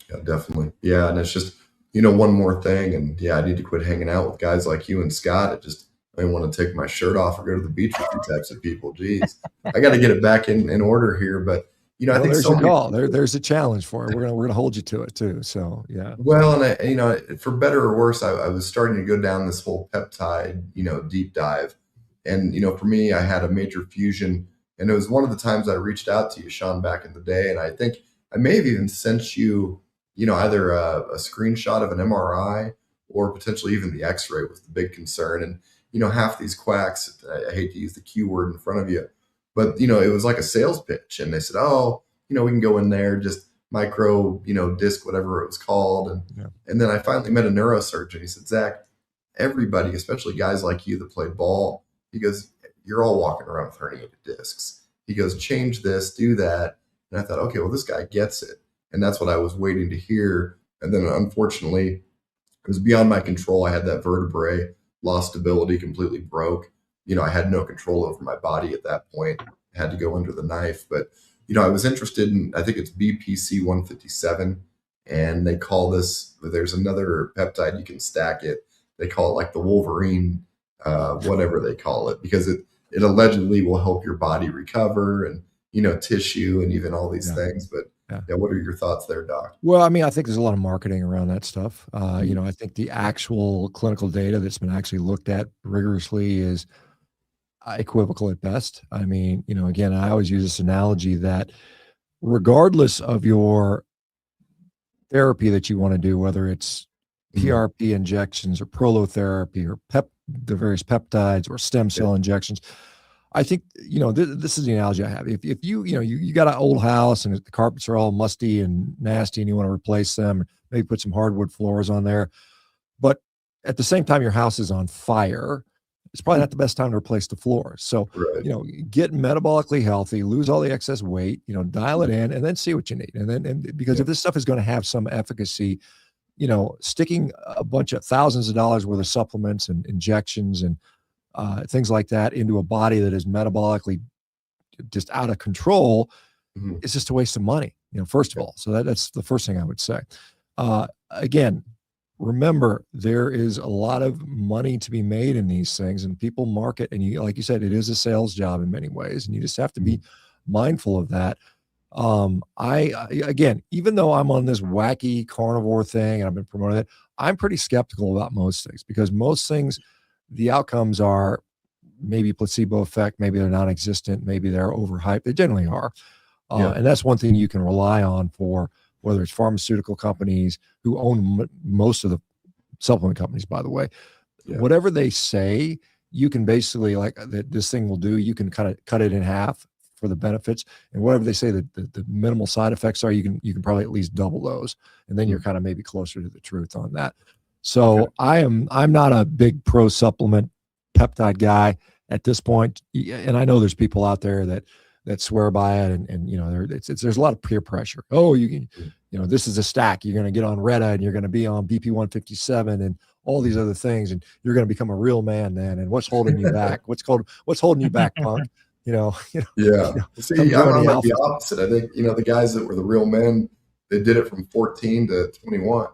Yeah, definitely. Yeah. And it's just, one more thing. And I need to quit hanging out with guys like you and Scott. I want to take my shirt off or go to the beach with you types of people. Jeez, I got to get it back in order here. But, I think there's a challenge for it. We're going to hold you to it too. So, yeah. Well, and for better or worse, I was starting to go down this whole peptide, deep dive. And, for me, I had a major fusion, and it was one of the times I reached out to you, Shawn, back in the day. And I think I may have even sent you, either a screenshot of an MRI or potentially even the x-ray was the big concern. And, half these quacks, I hate to use the Q word in front of you, but, it was like a sales pitch. And they said, oh, we can go in there, just micro, disc, whatever it was called. And then I finally met a neurosurgeon. He said, Zach, everybody, especially guys like you that play ball, he goes, you're all walking around with herniated discs. He goes, change this, do that. And I thought, okay, well, this guy gets it. And that's what I was waiting to hear. And then unfortunately, it was beyond my control. I had that vertebrae, lost stability, completely broke. I had no control over my body at that point. I had to go under the knife. But, I was interested in, I think it's BPC 157. And they call this, there's another peptide, you can stack it. They call it like the Wolverine, whatever they call it, because it allegedly will help your body recover and, tissue and even all these things. But what are your thoughts there, Doc? Well, I mean, I think there's a lot of marketing around that stuff. I think the actual clinical data that's been actually looked at rigorously is equivocal at best. I mean, again, I always use this analogy that regardless of your therapy that you want to do, whether it's PRP injections or prolotherapy or the various peptides or stem cell injections, I think, this is the analogy I have. If you got an old house and the carpets are all musty and nasty and you want to replace them, maybe put some hardwood floors on there, but at the same time your house is on fire, it's probably not the best time to replace the floor. So, get metabolically healthy, lose all the excess weight, dial it in, and then see what you need. And because if this stuff is going to have some efficacy, sticking a bunch of thousands of dollars worth of supplements and injections and things like that into a body that is metabolically just out of control, it's just a waste of money, first of all. So that's the first thing I would say. Again, remember, there is a lot of money to be made in these things, and people market, and like you said, it is a sales job in many ways, and you just have to be mindful of that. Again, even though I'm on this wacky carnivore thing and I've been promoting it, I'm pretty skeptical about most things, because most things, the outcomes are maybe placebo effect, maybe they're non-existent, maybe they're overhyped. They generally are. And that's one thing you can rely on for whether it's pharmaceutical companies who own most of the supplement companies, by the way. Whatever they say, you can basically, like this thing will do, you can kind of cut it in half for the benefits, and whatever they say that the minimal side effects are, you can probably at least double those, and then you're kind of maybe closer to the truth on that. So I'm not a big pro supplement peptide guy at this point, and I know there's people out there that swear by it, and there's a lot of peer pressure. Oh, you can, this is a stack. You're going to get on Retta, and you're going to be on BP 157, and all these other things, and you're going to become a real man then. And what's holding you back? What's holding you back, punk? Yeah. See, I'm like the opposite. I think, the guys that were the real men, they did it from 14 to 21,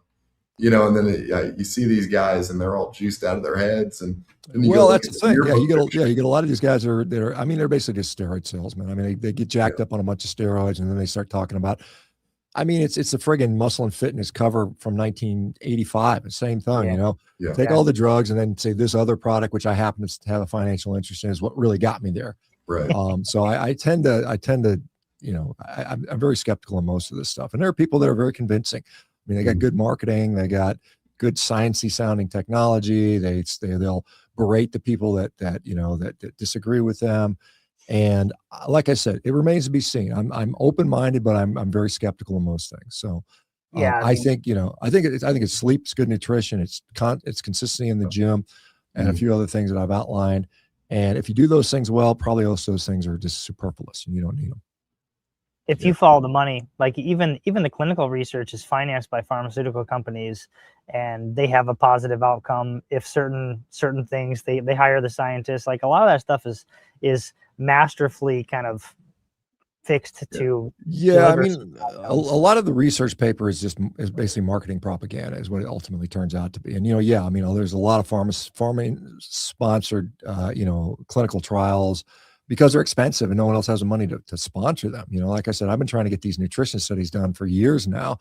and then you see these guys and they're all juiced out of their heads. And that's the thing. Yeah, you get a lot of these guys that are, I mean, they're basically just steroid salesmen. I mean, they get jacked up on a bunch of steroids, and then they start talking about, I mean, it's a friggin' Muscle and Fitness cover from 1985. The same thing, take all the drugs and then say this other product, which I happen to have a financial interest in, is what really got me there. Right. So I tend to, I'm very skeptical of most of this stuff. And there are people that are very convincing. I mean, they got good marketing, they got good sciencey sounding technology. They'll berate the people that disagree with them. And like I said, it remains to be seen. I'm open-minded, but I'm very skeptical of most things. So I think it's sleep, it's good nutrition, it's consistency in the gym, and a few other things that I've outlined. And if you do those things well, probably also those things are just superfluous and you don't need them. If you follow the money, like even the clinical research is financed by pharmaceutical companies, and they have a positive outcome if certain things they hire the scientists. Like a lot of that stuff is masterfully kind of fixed to I mean, a lot of the research paper is basically marketing propaganda is what it ultimately turns out to be. And I mean, there's a lot of pharma sponsored clinical trials because they're expensive and no one else has the money to sponsor them. Like I said, I've been trying to get these nutrition studies done for years now,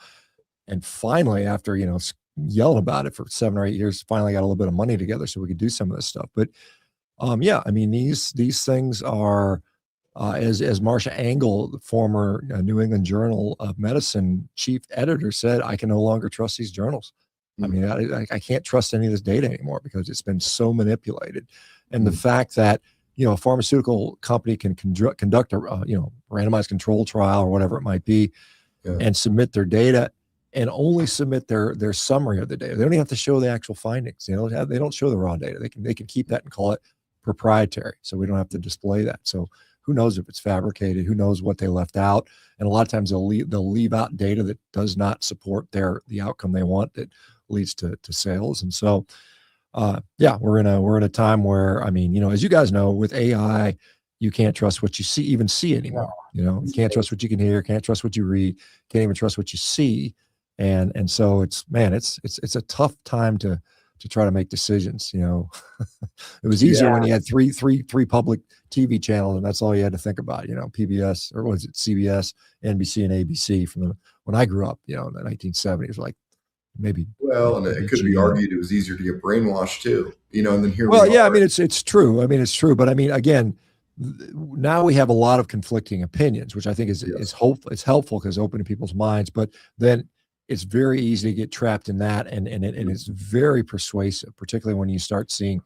and finally, after yelling about it for 7 or 8 years, finally got a little bit of money together so we could do some of this stuff. But I mean, these things are, as Marsha Engel, the former New England Journal of Medicine chief editor, said, I can no longer trust these journals. I mean, I can't trust any of this data anymore because it's been so manipulated. And the fact that, a pharmaceutical company can conduct a, randomized control trial or whatever it might be, and submit their data and only submit their summary of the data. They don't even have to show the actual findings. They don't show the raw data. They can keep that and call it proprietary. So we don't have to display that. So who knows if it's fabricated, who knows what they left out. And a lot of times they'll leave out data that does not support the outcome they want that leads to sales. And so, we're in a time where, I mean, as you guys know, with AI, you can't trust what you see anymore. You can't trust what you can hear, can't trust what you read, can't even trust what you see. And so it's a tough time to try to make decisions. It was easier when you had three public TV channels and that's all you had to think about, PBS, or was it CBS, NBC, and ABC when I grew up, in the 1970s, like maybe. Well, and it could be argued it was easier to get brainwashed too, and then here. I mean, it's true. I mean, it's true. But I mean, again, now we have a lot of conflicting opinions, which I think is hopeful. It's helpful because it's open to people's minds, but then it's very easy to get trapped in that. And it's very persuasive, particularly when you start seeing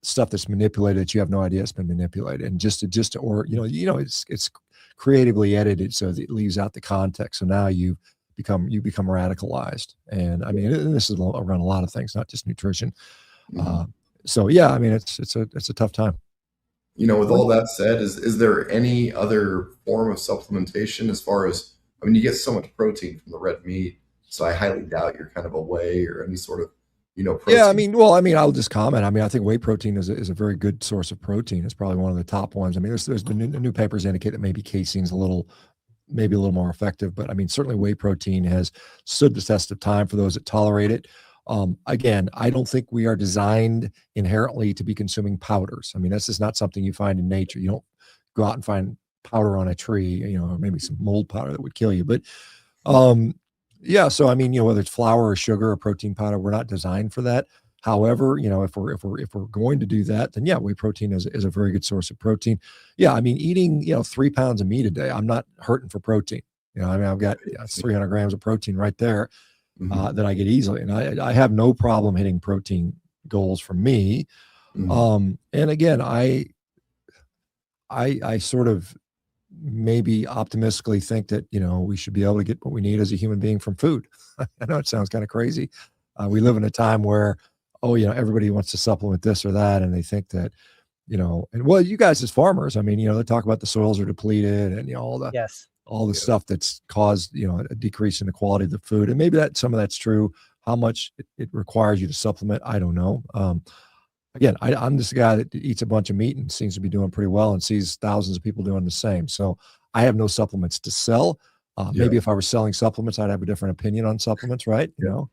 stuff that's manipulated that you have no idea it's been manipulated, and it's creatively edited so that it leaves out the context. So now you become radicalized. And I mean, this is around a lot of things, not just nutrition. I mean, it's a tough time. With all that said, is there any other form of supplementation as far as, I mean, you get so much protein from the red meat, so I highly doubt you're kind of a whey or any sort of, protein. Yeah, I mean, I'll just comment. I mean, I think whey protein is a very good source of protein. It's probably one of the top ones. I mean, there's been new papers indicate that maybe casein's maybe a little more effective, but I mean, certainly whey protein has stood the test of time for those that tolerate it. Again, I don't think we are designed inherently to be consuming powders. I mean, that's just not something you find in nature. You don't go out and find powder on a tree, or maybe some mold powder that would kill you. But so I mean, whether it's flour or sugar or protein powder, we're not designed for that. However, if we're going to do that, then whey protein is a very good source of protein. I mean, eating 3 pounds of meat a day, I'm not hurting for protein. I mean, I've got 300 grams of protein right there that I get easily, and I have no problem hitting protein goals for me. And again, I sort of maybe optimistically think that we should be able to get what we need as a human being from food. I know it sounds kind of crazy. We live in a time where everybody wants to supplement this or that, and they think that you guys as farmers, I mean, they talk about the soils are depleted and all the stuff that's caused a decrease in the quality of the food, and maybe some of that's true. How much it requires you to supplement, I don't know. Again, I'm just a guy that eats a bunch of meat and seems to be doing pretty well and sees thousands of people doing the same. So I have no supplements to sell. Maybe if I were selling supplements, I'd have a different opinion on supplements, right? You know?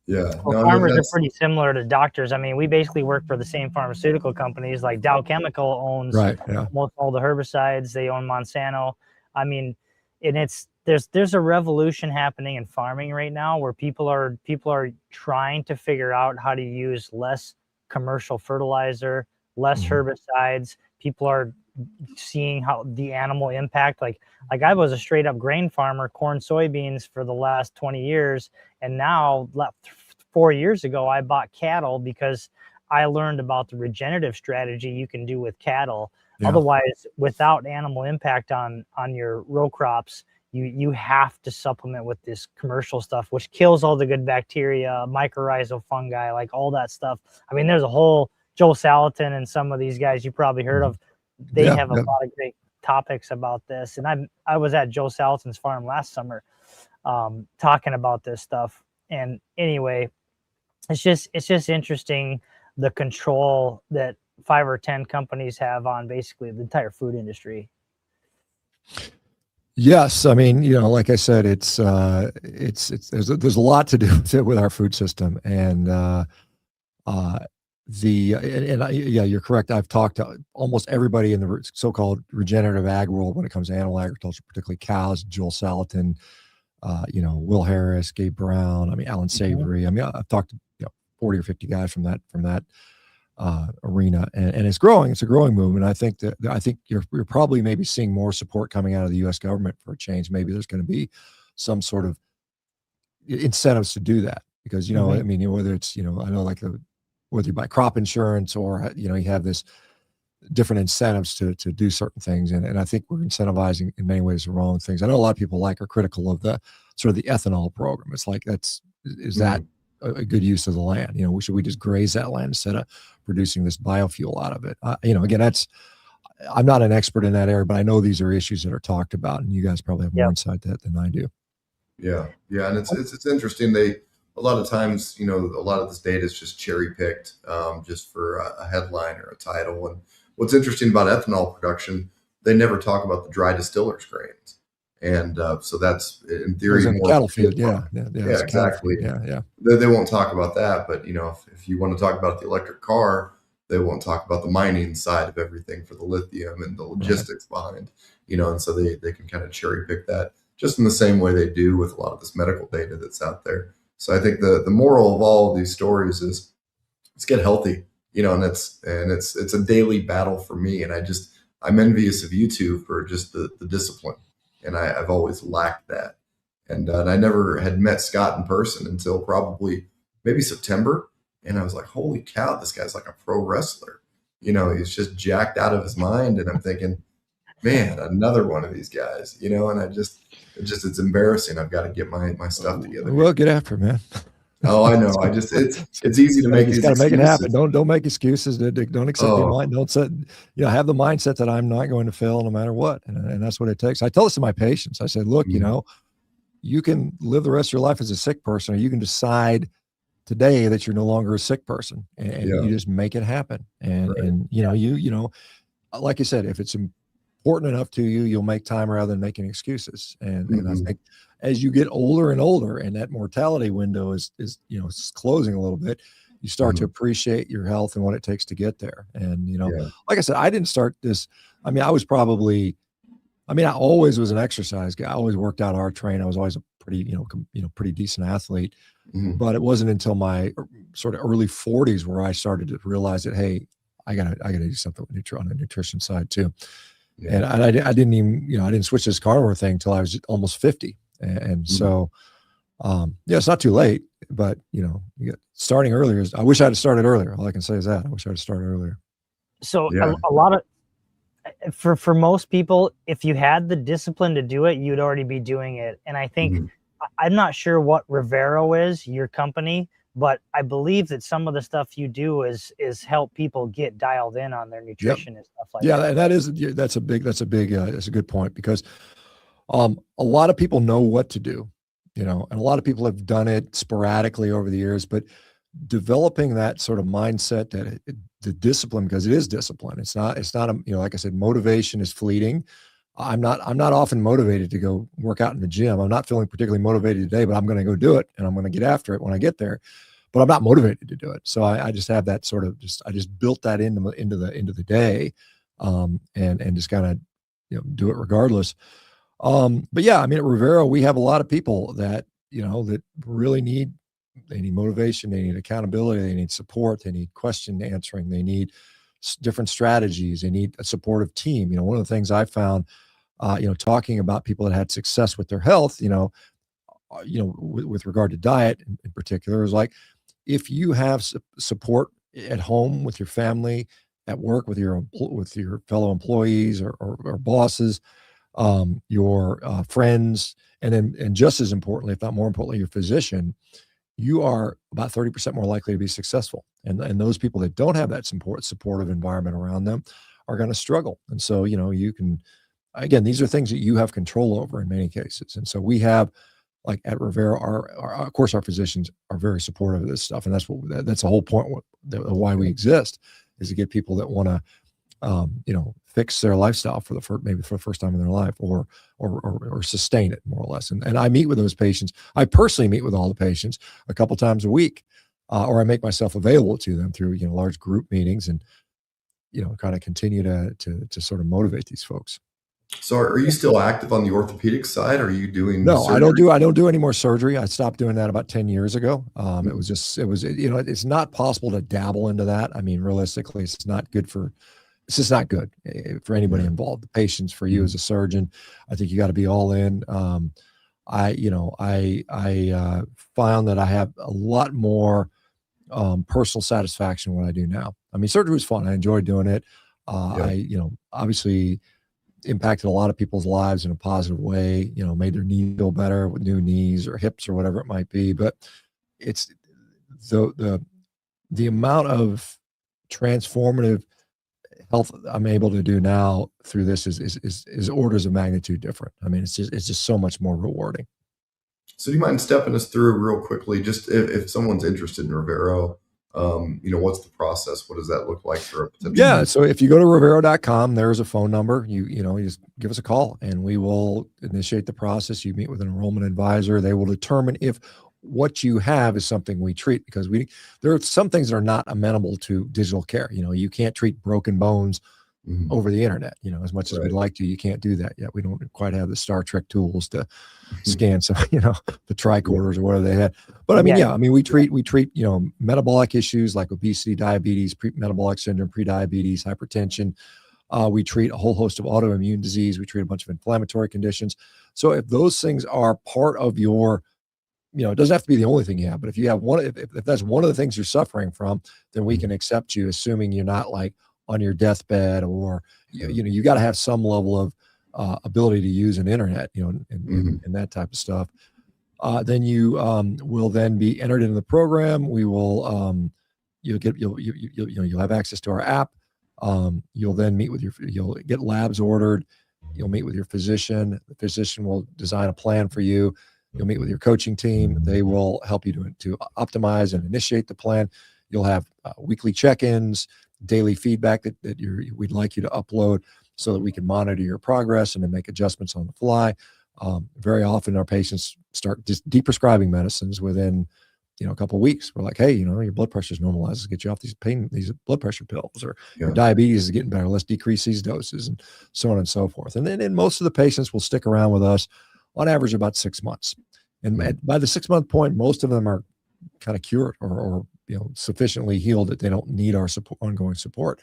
Yeah. Well, farmers are pretty similar to doctors. I mean, we basically work for the same pharmaceutical companies. Like Dow Chemical owns almost all the herbicides. They own Monsanto. I mean, and there's a revolution happening in farming right now where people are trying to figure out how to use less commercial fertilizer, less herbicides. People are seeing how the animal impact, like I was a straight up grain farmer, corn, soybeans for the last 20 years. And now 4 years ago, I bought cattle because I learned about the regenerative strategy you can do with cattle. Yeah. Otherwise, without animal impact on your row crops, you have to supplement with this commercial stuff, which kills all the good bacteria, mycorrhizal fungi, like all that stuff. I mean, there's a whole Joe Salatin and some of these guys you probably heard of. They have a lot of great topics about this. And I was at Joe Salatin's farm last summer talking about this stuff. And anyway, it's just interesting the control that 5 or 10 companies have on basically the entire food industry. Yes, I mean, you know, like I said, there's a lot to do with our food system, and you're correct. I've talked to almost everybody in the so-called regenerative ag world when it comes to animal agriculture, particularly cows. Joel Salatin, Will Harris, Gabe Brown. I mean, Alan Savory. I mean, I've talked to 40 or 50 guys from that arena, and it's growing. It's a growing movement. I think you're probably maybe seeing more support coming out of the U.S. government for a change. Maybe there's going to be some sort of incentives to do that because I mean, whether it's I know like whether you buy crop insurance or you have this different incentives to do certain things, and I think we're incentivizing in many ways the wrong things. I know a lot of people are critical of the sort of the ethanol program. It's like is that a good use of the land? Should we just graze that land instead of producing this biofuel out of it? Again, I'm not an expert in that area, but I know these are issues that are talked about, and you guys probably have more insight than I do. Yeah, and it's interesting. A lot of times, a lot of this data is just cherry picked, just for a headline or a title. And what's interesting about ethanol production, they never talk about the dry distillers grains. And so that's in theory in more cattle field. Yeah, exactly. Yeah. They won't talk about that, but if you want to talk about the electric car, they won't talk about the mining side of everything for the lithium and the logistics behind. And so they can kind of cherry pick that just in the same way they do with a lot of this medical data that's out there. So I think the moral of all of these stories is let's get healthy, and it's a daily battle for me. And I'm envious of you two for just the discipline. And I've always lacked that. And I never had met Scott in person until probably maybe September. And I was like, holy cow, this guy's like a pro wrestler. He's just jacked out of his mind. And I'm thinking, man, another one of these guys, and it's embarrassing. I've got to get my stuff together. Well, get after it, man. Oh, I know. It's easy to make these excuses. Got to make it happen. Don't make excuses. Don't accept your mind. Don't set, have the mindset that I'm not going to fail no matter what. And that's what it takes. I tell this to my patients. I said, look, you can live the rest of your life as a sick person, or you can decide today that you're no longer a sick person, and you just make it happen. And, right. and like I said, if it's important enough to you, you'll make time rather than making excuses. And I think as you get older and older, and that mortality window is it's closing a little bit, you start to appreciate your health and what it takes to get there. And like I said, I didn't start this. I mean, I always was an exercise guy. I always worked out, hard trained. I was always a pretty pretty decent athlete. But it wasn't until my sort of early 40s where I started to realize that, hey, I gotta do something on the nutrition side too. Yeah. And I didn't even, I didn't switch this carnivore thing until I was almost 50. And so, it's not too late, but starting earlier I wish I had started earlier. All I can say is that I wish I had started earlier. So a lot of, for most people, if you had the discipline to do it, you'd already be doing it. And I think, I'm not sure what Rivero is, your company, but I believe that some of the stuff you do is help people get dialed in on their nutrition and stuff like that. Yeah, that's a good point, because a lot of people know what to do. and a lot of people have done it sporadically over the years, but developing that sort of mindset, that the discipline, because it is discipline. It's not like I said, motivation is fleeting. I'm not often motivated to go work out in the gym. I'm not feeling particularly motivated today, but I'm going to go do it, and I'm going to get after it when I get there. But I'm not motivated to do it. So I just have that sort of I just built that into the day, and just kind of do it regardless. But yeah, I mean, at Rivero, we have a lot of people that that really need motivation, they need accountability, they need support, they need question answering, they need different strategies, they need a supportive team. One of the things I found, talking about people that had success with their health, with regard to diet in particular, is like, if you have support at home with your family, at work with your fellow employees or bosses, your friends, and just as importantly, if not more importantly, your physician, you are about 30% more likely to be successful. And those people that don't have that supportive environment around them are going to struggle. And so, you can, again, these are things that you have control over in many cases. And so we have, like at Rivero, of course, our physicians are very supportive of this stuff. And that's the whole point of why we exist, is to get people that want to, fix their lifestyle maybe for the first time in their life, or sustain it more or less. And I meet with those patients. I personally meet with all the patients a couple times a week, or I make myself available to them through, large group meetings, and, kind of continue to sort of motivate these folks. So are you still active on the orthopedic side? Or are you doing No, surgery? I don't do any more surgery. I stopped doing that about 10 years ago. It was it's not possible to dabble into that. I mean, realistically, it's just not good for anybody involved. The patients, for you as a surgeon, I think you got to be all in. I found that I have a lot more personal satisfaction in what I do now. I mean, surgery was fun. I enjoyed doing it. I obviously impacted a lot of people's lives in a positive way, made their knee feel better with new knees or hips or whatever it might be. But it's the amount of transformative health I'm able to do now through this is orders of magnitude different. I mean, it's just so much more rewarding. So do you mind stepping us through real quickly, just if someone's interested in Rivero, what's the process? What does that look like for a potential? Yeah. So if you go to Rivero.com, there's a phone number. You just give us a call and we will initiate the process. You meet with an enrollment advisor. They will determine if what you have is something we treat, because there are some things that are not amenable to digital care. You can't treat broken bones over the internet, as much as we'd like to. You can't do that yet. We don't quite have the Star Trek tools to scan some, the tricorders or whatever they had. But I mean, we treat, metabolic issues like obesity, diabetes, metabolic syndrome, prediabetes, hypertension. We treat a whole host of autoimmune disease. We treat a bunch of inflammatory conditions. So if those things are part of your, it doesn't have to be the only thing you have, but if you have one, if that's one of the things you're suffering from, then we can accept you, assuming you're not like on your deathbed, or you got to have some level of ability to use an internet, and that type of stuff. Then you will then be entered into the program. We will you'll have access to our app. You'll then meet with you'll get labs ordered. You'll meet with your physician. The physician will design a plan for you. You'll meet with your coaching team. They will help you to optimize and initiate the plan. You'll have weekly check-ins, daily feedback that we'd like you to upload, so that we can monitor your progress and then make adjustments on the fly. Very often our patients start just deprescribing medicines within, a couple of weeks. We're like, hey, your blood pressure is normalized. Let's get you off these blood pressure pills, or your diabetes is getting better. Let's decrease these doses, and so on and so forth. And then most of the patients will stick around with us on average about 6 months. And by the 6 month point, most of them are kind of cured or sufficiently healed that they don't need our ongoing support.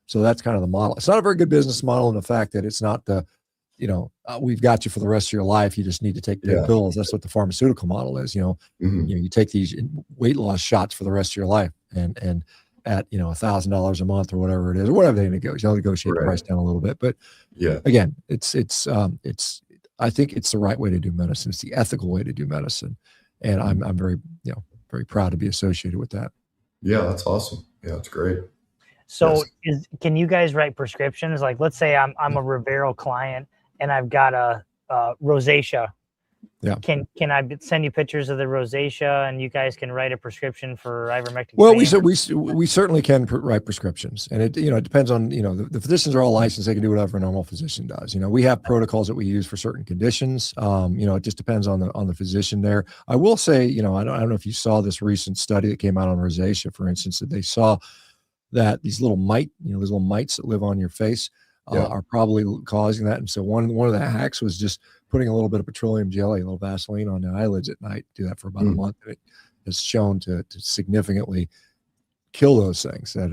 So that's kind of the model. It's not a very good business model in the fact that it's not we've got you for the rest of your life. You just need to take the pills. That's what the pharmaceutical model is. You take these weight loss shots for the rest of your life, and at $1,000 a month or whatever it is, or whatever they negotiate. They'll negotiate the price down a little bit. But again, I think it's the right way to do medicine. It's the ethical way to do medicine, and I'm very very proud to be associated with that. Yeah, that's awesome. Yeah, that's great. So can you guys write prescriptions? Like, let's say I'm a Rivero client and I've got a rosacea Yeah. Can I send you pictures of the rosacea, and you guys can write a prescription for ivermectin? Well, we certainly can write prescriptions, and it depends on, the physicians are all licensed. They can do whatever a normal physician does. We have protocols that we use for certain conditions. It just depends on the physician there. I will say, I don't know if you saw this recent study that came out on rosacea, for instance, that they saw that these little mites that live on your face are probably causing that. And so one of the hacks was just putting a little bit of petroleum jelly, a little Vaseline on the eyelids at night. Do that for about a month. It is shown to significantly kill those things that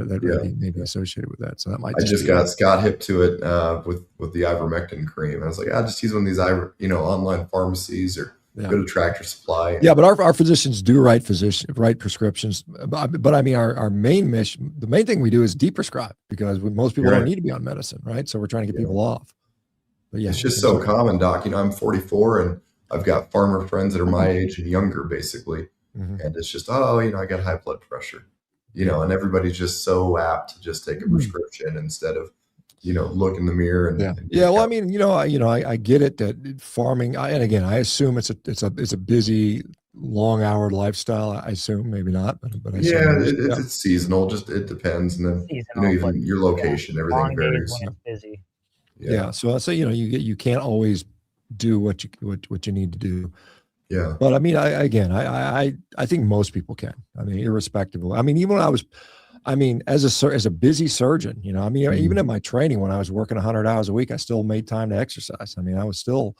may be associated with that. So that might. I just got Scott hip to it with the ivermectin cream. I was like, I'll just use one of these online pharmacies or go to Tractor Supply. Yeah, but our physicians do write prescriptions. But I mean, our main mission, the main thing we do is de-prescribe, because most people don't need to be on medicine, right? So we're trying to get people off. But it's just so common, Doc. I'm 44 and I've got farmer friends that are my age and younger, basically. And it's just, I got high blood pressure, and everybody's just so apt to just take a prescription instead of, look in the mirror and well, I mean, I get it that farming, and again, I assume it's a busy, long-hour lifestyle. I assume, maybe not, but I assume it's seasonal. Just it depends, and then even your location, everything varies. When it's busy. Yeah. So I'll say, you can't always do what you need to do. Yeah. But I mean, I think most people can. I mean, irrespective. I mean, even when as a busy surgeon, even in my training, when I was working 100 hours a week, I still made time to exercise. I mean, I was still,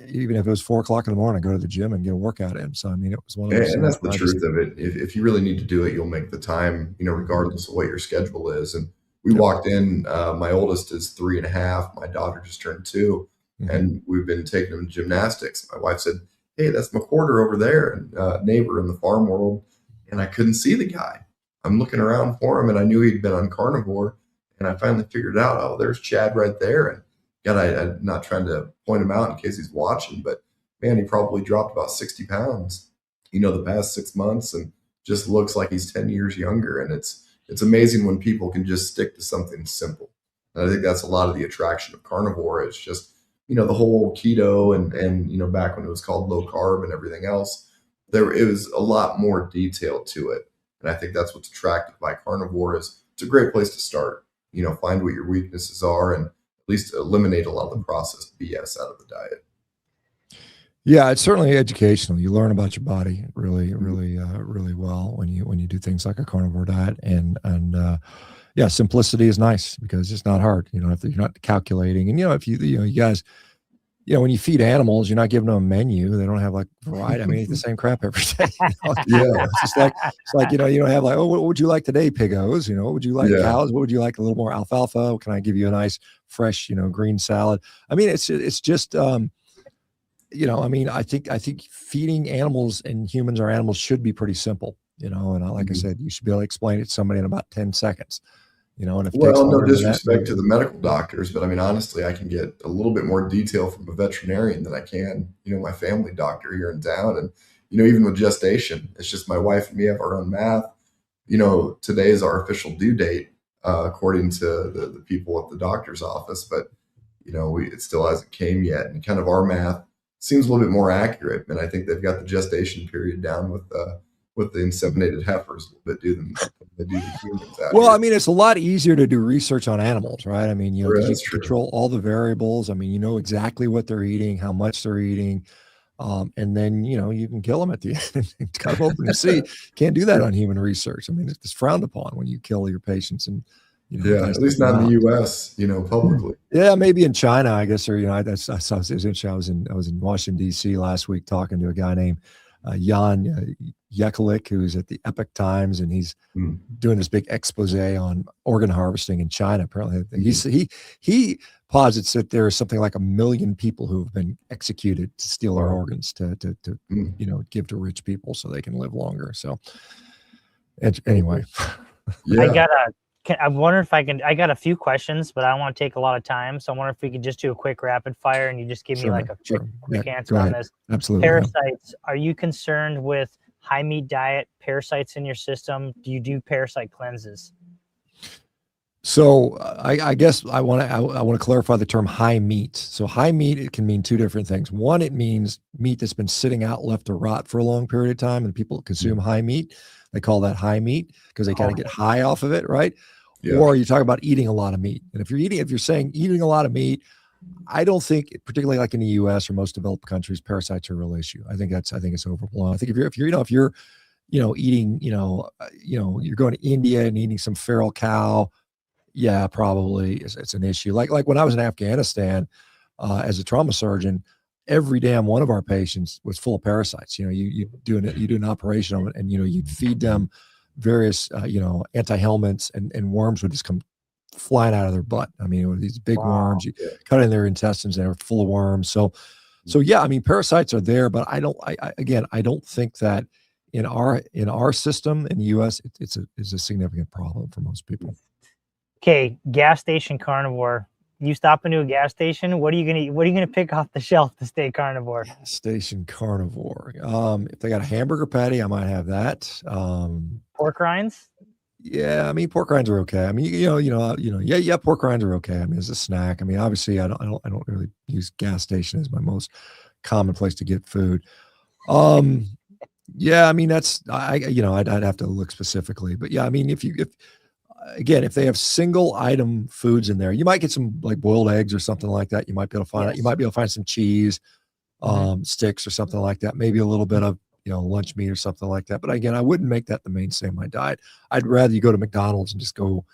even if it was 4 o'clock in the morning, I go to the gym and get a workout in. So, I mean, it was one of those. And that's the truth of it. If you really need to do it, you'll make the time, regardless of what your schedule is. And we walked in, my oldest is 3.5. My daughter just turned 2, and we've been taking them to gymnastics. My wife said, "Hey, that's McWhorter over there," and neighbor in the farm world. And I couldn't see the guy. I'm looking around for him, and I knew he'd been on carnivore, and I finally figured out, oh, there's Chad right there. And God, I'm not trying to point him out in case he's watching, but man, he probably dropped about 60 pounds, the past 6 months, and just looks like he's 10 years younger. And it's amazing when people can just stick to something simple. And I think that's a lot of the attraction of carnivore. It's just, the whole keto and back when it was called low carb and everything else, it was a lot more detailed to it. And I think that's what's attractive by carnivore. Is it's a great place to start, find what your weaknesses are and at least eliminate a lot of the processed BS out of the diet. Yeah, it's certainly educational. You learn about your body really, really, really well when you do things like a carnivore diet. And simplicity is nice because it's not hard. You're not calculating. And if you guys, when you feed animals, you're not giving them a menu. They don't have like variety. I mean, eat the same crap every day. It's just like you don't have like, oh, what would you like today, piggos? What would you like, cows? What would you like? A little more alfalfa? Can I give you a nice fresh, green salad? I mean, it's just I think feeding animals and humans or animals should be pretty simple. And like I said, you should be able to explain it to somebody in about 10 seconds. And if no disrespect to the medical doctors, but I mean, honestly, I can get a little bit more detail from a veterinarian than I can, my family doctor here in town. And, even with gestation, it's just my wife and me have our own math. Today is our official due date, according to the people at the doctor's office, but, it still hasn't came yet. And kind of our math seems a little bit more accurate. And I think they've got the gestation period down with the inseminated heifers a little bit than they do the humans. Well, I mean, it's a lot easier to do research on animals, right? I mean, you control all the variables. I mean, you know exactly what they're eating, how much they're eating, and then you can kill them at the end. It's kind of open to see. Can't do that on human research. I mean, it's frowned upon when you kill your patients, and at least not in the U.S. Publicly. Yeah, maybe in China, I guess, or I was in Washington D.C. last week talking to a guy named Jan Yekulik, who's at the Epoch Times, and he's doing this big expose on organ harvesting in China. Apparently, he posits that there is something like 1 million people who have been executed to steal our organs to give to rich people so they can live longer. So, anyway, I wonder if I got a few questions, but I don't want to take a lot of time. So I wonder if we could just do a quick rapid fire and you just give me like a quick answer on this. Absolutely. Parasites. Are you concerned with high meat diet, parasites in your system? Do you do parasite cleanses? So I guess I want to clarify the term high meat. So high meat, it can mean two different things. One, it means meat that's been sitting out, left to rot for a long period of time, and people consume high meat. They call that high meat because they kind of get high off of it, right? Yeah. Or you talk about eating a lot of meat. And if you're saying eating a lot of meat, I don't think, particularly like in the U.S. or most developed countries, parasites are a real issue. I think it's overblown. I think if you're eating, you're going to India and eating some feral cow, yeah, probably it's an issue. Like when I was in Afghanistan as a trauma surgeon, every damn one of our patients was full of parasites. You do an operation on it, and you'd feed them various anti-helminths, and worms would just come flying out of their butt. I mean, these big worms, you cut in their intestines, and they're full of worms. So yeah, I mean, parasites are there, but I don't think that in our system in the U.S. it's a significant problem for most people. Okay, gas station carnivore. You stop into a gas station, what are you gonna pick off the shelf to stay carnivore? Gas station carnivore. If they got a hamburger patty, I might have that. Pork rinds? Yeah, I mean, pork rinds are okay. I mean, yeah, pork rinds are okay. I mean, as a snack. I mean, obviously, I don't really use gas station as my most common place to get food. Yeah, I mean, I'd have to look specifically, but yeah, I mean, if they have single item foods in there, you might get some like boiled eggs or something like that. You might be able to find it. You might be able to find some cheese, sticks or something like that. Maybe a little bit of, lunch meat or something like that. But again, I wouldn't make that the mainstay of my diet. I'd rather you go to McDonald's and just go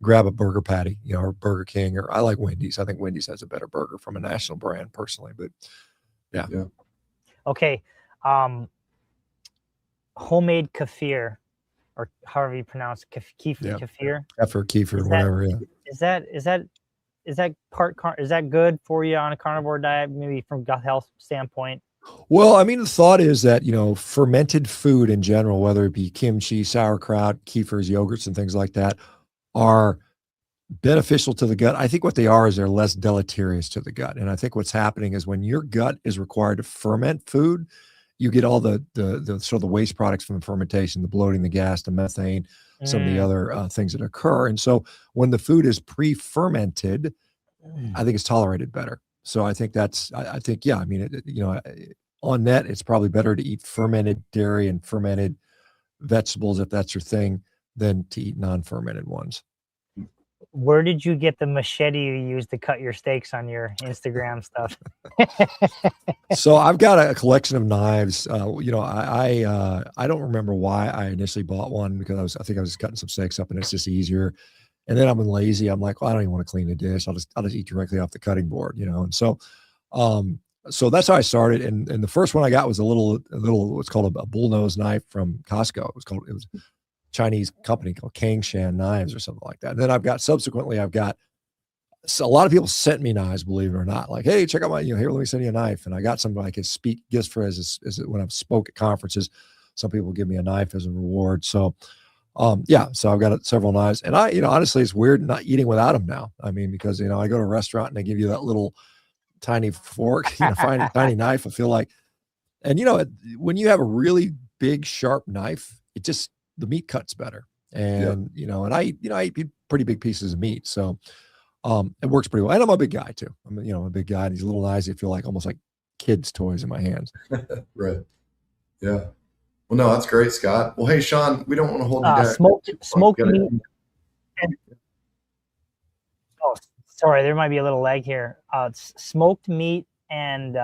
grab a burger patty, or Burger King, or I like Wendy's. I think Wendy's has a better burger from a national brand personally, but yeah. Okay. Homemade kefir, or however you pronounce it, kefir. Kefir, whatever. Yeah. Is that good for you on a carnivore diet, maybe from gut health standpoint? Well, I mean, the thought is that, fermented food in general, whether it be kimchi, sauerkraut, kefirs, yogurts, and things like that, are beneficial to the gut. I think what they are is they're less deleterious to the gut. And I think what's happening is when your gut is required to ferment food, you get all the sort of the waste products from the fermentation, the bloating, the gas, the methane, some of the other things that occur. And so when the food is pre-fermented, I think it's tolerated better. So I think yeah, I mean, on net, it's probably better to eat fermented dairy and fermented vegetables, if that's your thing, than to eat non-fermented ones. Where did you get the machete you used to cut your steaks on your Instagram stuff? So I've got a collection of knives. I don't remember why I initially bought one, because I think I was cutting some steaks up and it's just easier. And then I'm lazy. I'm like, well, I don't even want to clean the dish. I'll just eat directly off the cutting board, And so, so that's how I started. And the first one I got was a little what's called a bullnose knife from Costco. It was a Chinese company called Kangshan Knives or something like that. And then I've got a lot of people sent me knives, believe it or not. Like, hey, check out my, here, let me send you a knife. And I got some I could speak gifts for as when I've spoke at conferences. Some people give me a knife as a reward. So, so I've got several knives, and honestly, it's weird not eating without them now. I mean, because, I go to a restaurant and they give you that little tiny fork, tiny knife. I feel like, and when you have a really big, sharp knife, the meat cuts better. And, and I eat pretty big pieces of meat. So, it works pretty well. And I'm a big guy too. I'm a big guy. These little knives, they feel like almost like kids' toys in my hands. Right. Yeah. Well, no, that's great, Scott. Well, hey, Shawn, we don't want to hold you down. Smoked meat. Oh, sorry, there might be a little lag here. Smoked meat and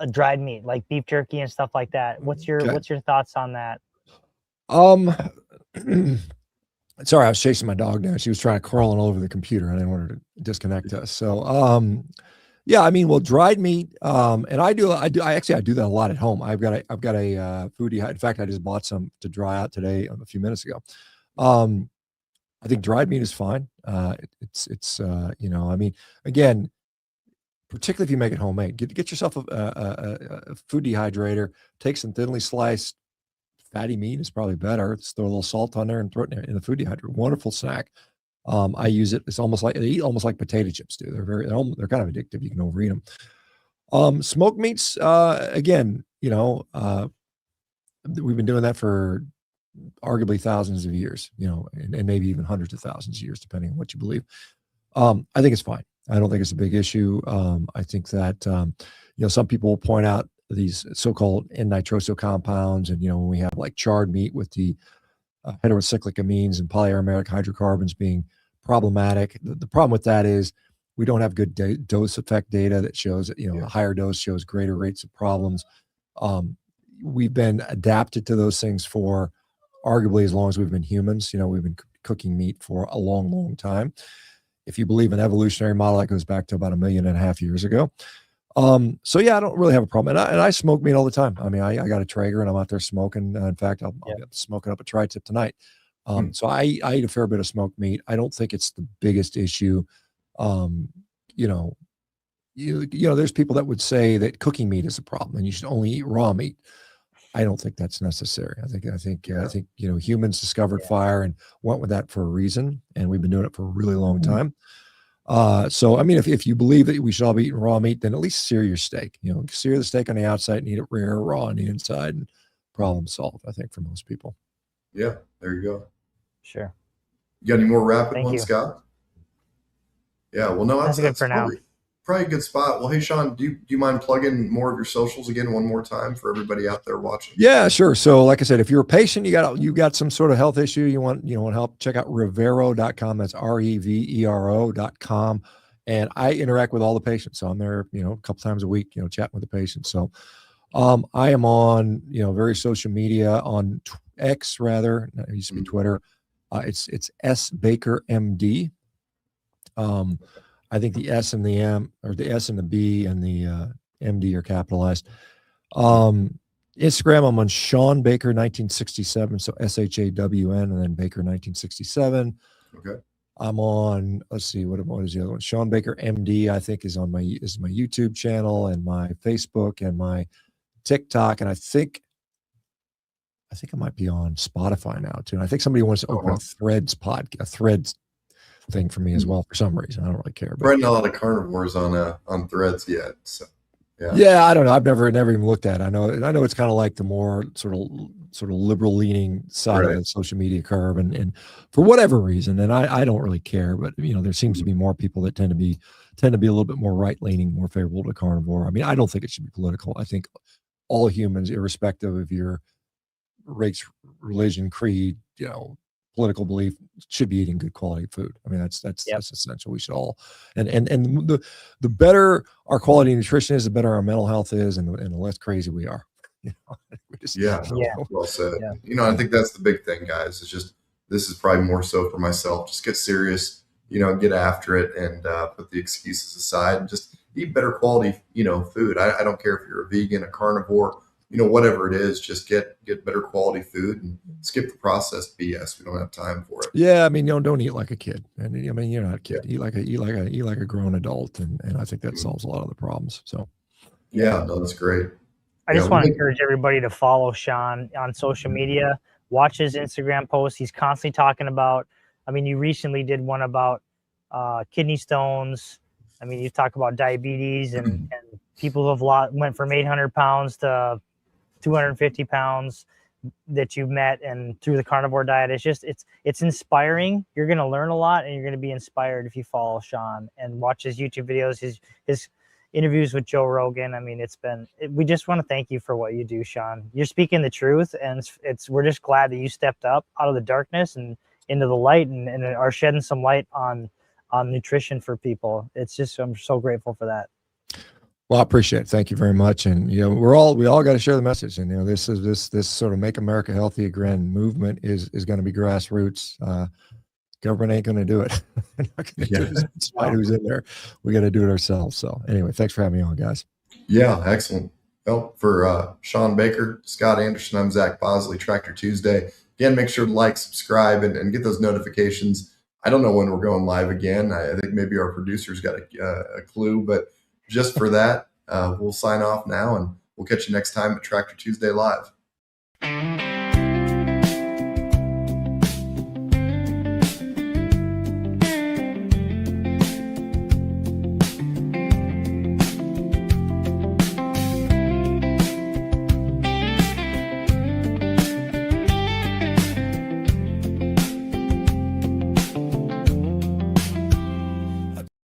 dried meat, like beef jerky and stuff like that. What's your thoughts on that? Sorry, I was chasing my dog down. She was trying to crawl all over the computer. I didn't want her to disconnect us. So, yeah, I mean, well, dried meat, and I do that a lot at home. I've got a foodie. In fact, I just bought some to dry out today a few minutes ago. I think dried meat is fine. It's I mean, again, particularly if you make it homemade, get yourself a food dehydrator, take some thinly sliced fatty meat is probably better. Just throw a little salt on there and throw it in the food dehydrator. Wonderful snack. I use it. It's almost like they eat almost like potato chips do. They're kind of addictive. You can overeat them. Smoked meats, again, we've been doing that for arguably thousands of years, and maybe even hundreds of thousands of years, depending on what you believe. I think it's fine. I don't think it's a big issue. I think that, some people will point out these so-called N-nitroso compounds, and, when we have like charred meat with the heterocyclic amines and polyaromatic hydrocarbons being problematic. The problem with that is we don't have good dose effect data that shows that, a higher dose shows greater rates of problems. We've been adapted to those things for arguably as long as we've been humans. We've been cooking meat for a long, long time. If you believe an evolutionary model, that goes back to about 1.5 million years ago. So yeah, I don't really have a problem. And I smoke meat all the time. I mean, I got a Traeger and I'm out there smoking. In fact, I'll be smoking up a tri-tip tonight. So I eat a fair bit of smoked meat. I don't think it's the biggest issue. There's people that would say that cooking meat is a problem and you should only eat raw meat. I don't think that's necessary. I think humans discovered fire and went with that for a reason, and we've been doing it for a really long time. So I mean, if you believe that we should all be eating raw meat, then at least sear your steak. Sear the steak on the outside and eat it rare, raw on the inside, and problem solved. I think for most people. Yeah, there you go. Sure. You got any more rapid Thank ones, you. Scott? Yeah, well, no, that's good for now. Probably a good spot. Well, hey, Shawn, do you mind plugging more of your socials again one more time for everybody out there watching? Yeah, sure. So like I said, if you're a patient, you got some sort of health issue, you want help, check out Rivero.com. That's REVERO.com. And I interact with all the patients. So I'm there, a couple times a week, chatting with the patients. So I am on, various social media, on X rather. It used to be Twitter. It's S Baker MD. I think the S and the M, or the S and the B and the MD are capitalized. Instagram, I'm on Shawn Baker 1967, so SHAWN, and then Baker 1967. Okay. I'm on, let's see, what is the other one? Shawn Baker MD, I think, is my YouTube channel and my Facebook and my TikTok, and I think I might be on Spotify now too. And I think somebody wants to open a Threads thing for me as well for some reason. I don't really care. But a lot of carnivores on Threads yet. So yeah, I don't know. I've never even looked at it. I know it's kind of like the more sort of liberal leaning side of the social media curve, and for whatever reason, and I don't really care, but there seems to be more people that tend to be a little bit more right leaning, more favorable to carnivore. I mean, I don't think it should be political. I think all humans, irrespective of your race, religion, creed, political belief, should be eating good quality food. I mean, that's essential. We should all, and the better our quality nutrition is, the better our mental health is, and the less crazy we are. Well said. I think that's the big thing, guys. It's just, this is probably more so for myself. Just get serious, get after it, and put the excuses aside, and just eat better quality, food. I don't care if you're a vegan, a carnivore, whatever it is, just get better quality food and skip the processed BS. We don't have time for it. Yeah. I mean, don't eat like a kid. And I mean, you're not a kid. Eat like a grown adult. And I think that solves a lot of the problems. So yeah, no, that's great. I just want to encourage everybody to follow Shawn on social media, watch his Instagram posts. He's constantly talking about, you recently did one about kidney stones. You talk about diabetes and people who have went from 800 pounds to 250 pounds that you've met, and through the carnivore diet. It's just, it's inspiring. You're going to learn a lot, and you're going to be inspired if you follow Shawn and watch his YouTube videos, his interviews with Joe Rogan. We just want to thank you for what you do, Shawn. You're speaking the truth, and we're just glad that you stepped up out of the darkness and into the light, and are shedding some light on nutrition for people. It's just, I'm so grateful for that. Well, I appreciate it. Thank you very much. And, we all got to share the message. And, this sort of Make America Healthy Again movement is going to be grassroots. Government ain't going to do it. Despite who's in there, we got to do it ourselves. So anyway, thanks for having me on, guys. Yeah. Excellent. Well, for Shawn Baker, Scott Anderson, I'm Zach Bosley, Tractor Tuesday. Again, make sure to like, subscribe, and get those notifications. I don't know when we're going live again. I think maybe our producer's got a clue, but just for that, we'll sign off now, and we'll catch you next time at Tractor Tuesday Live.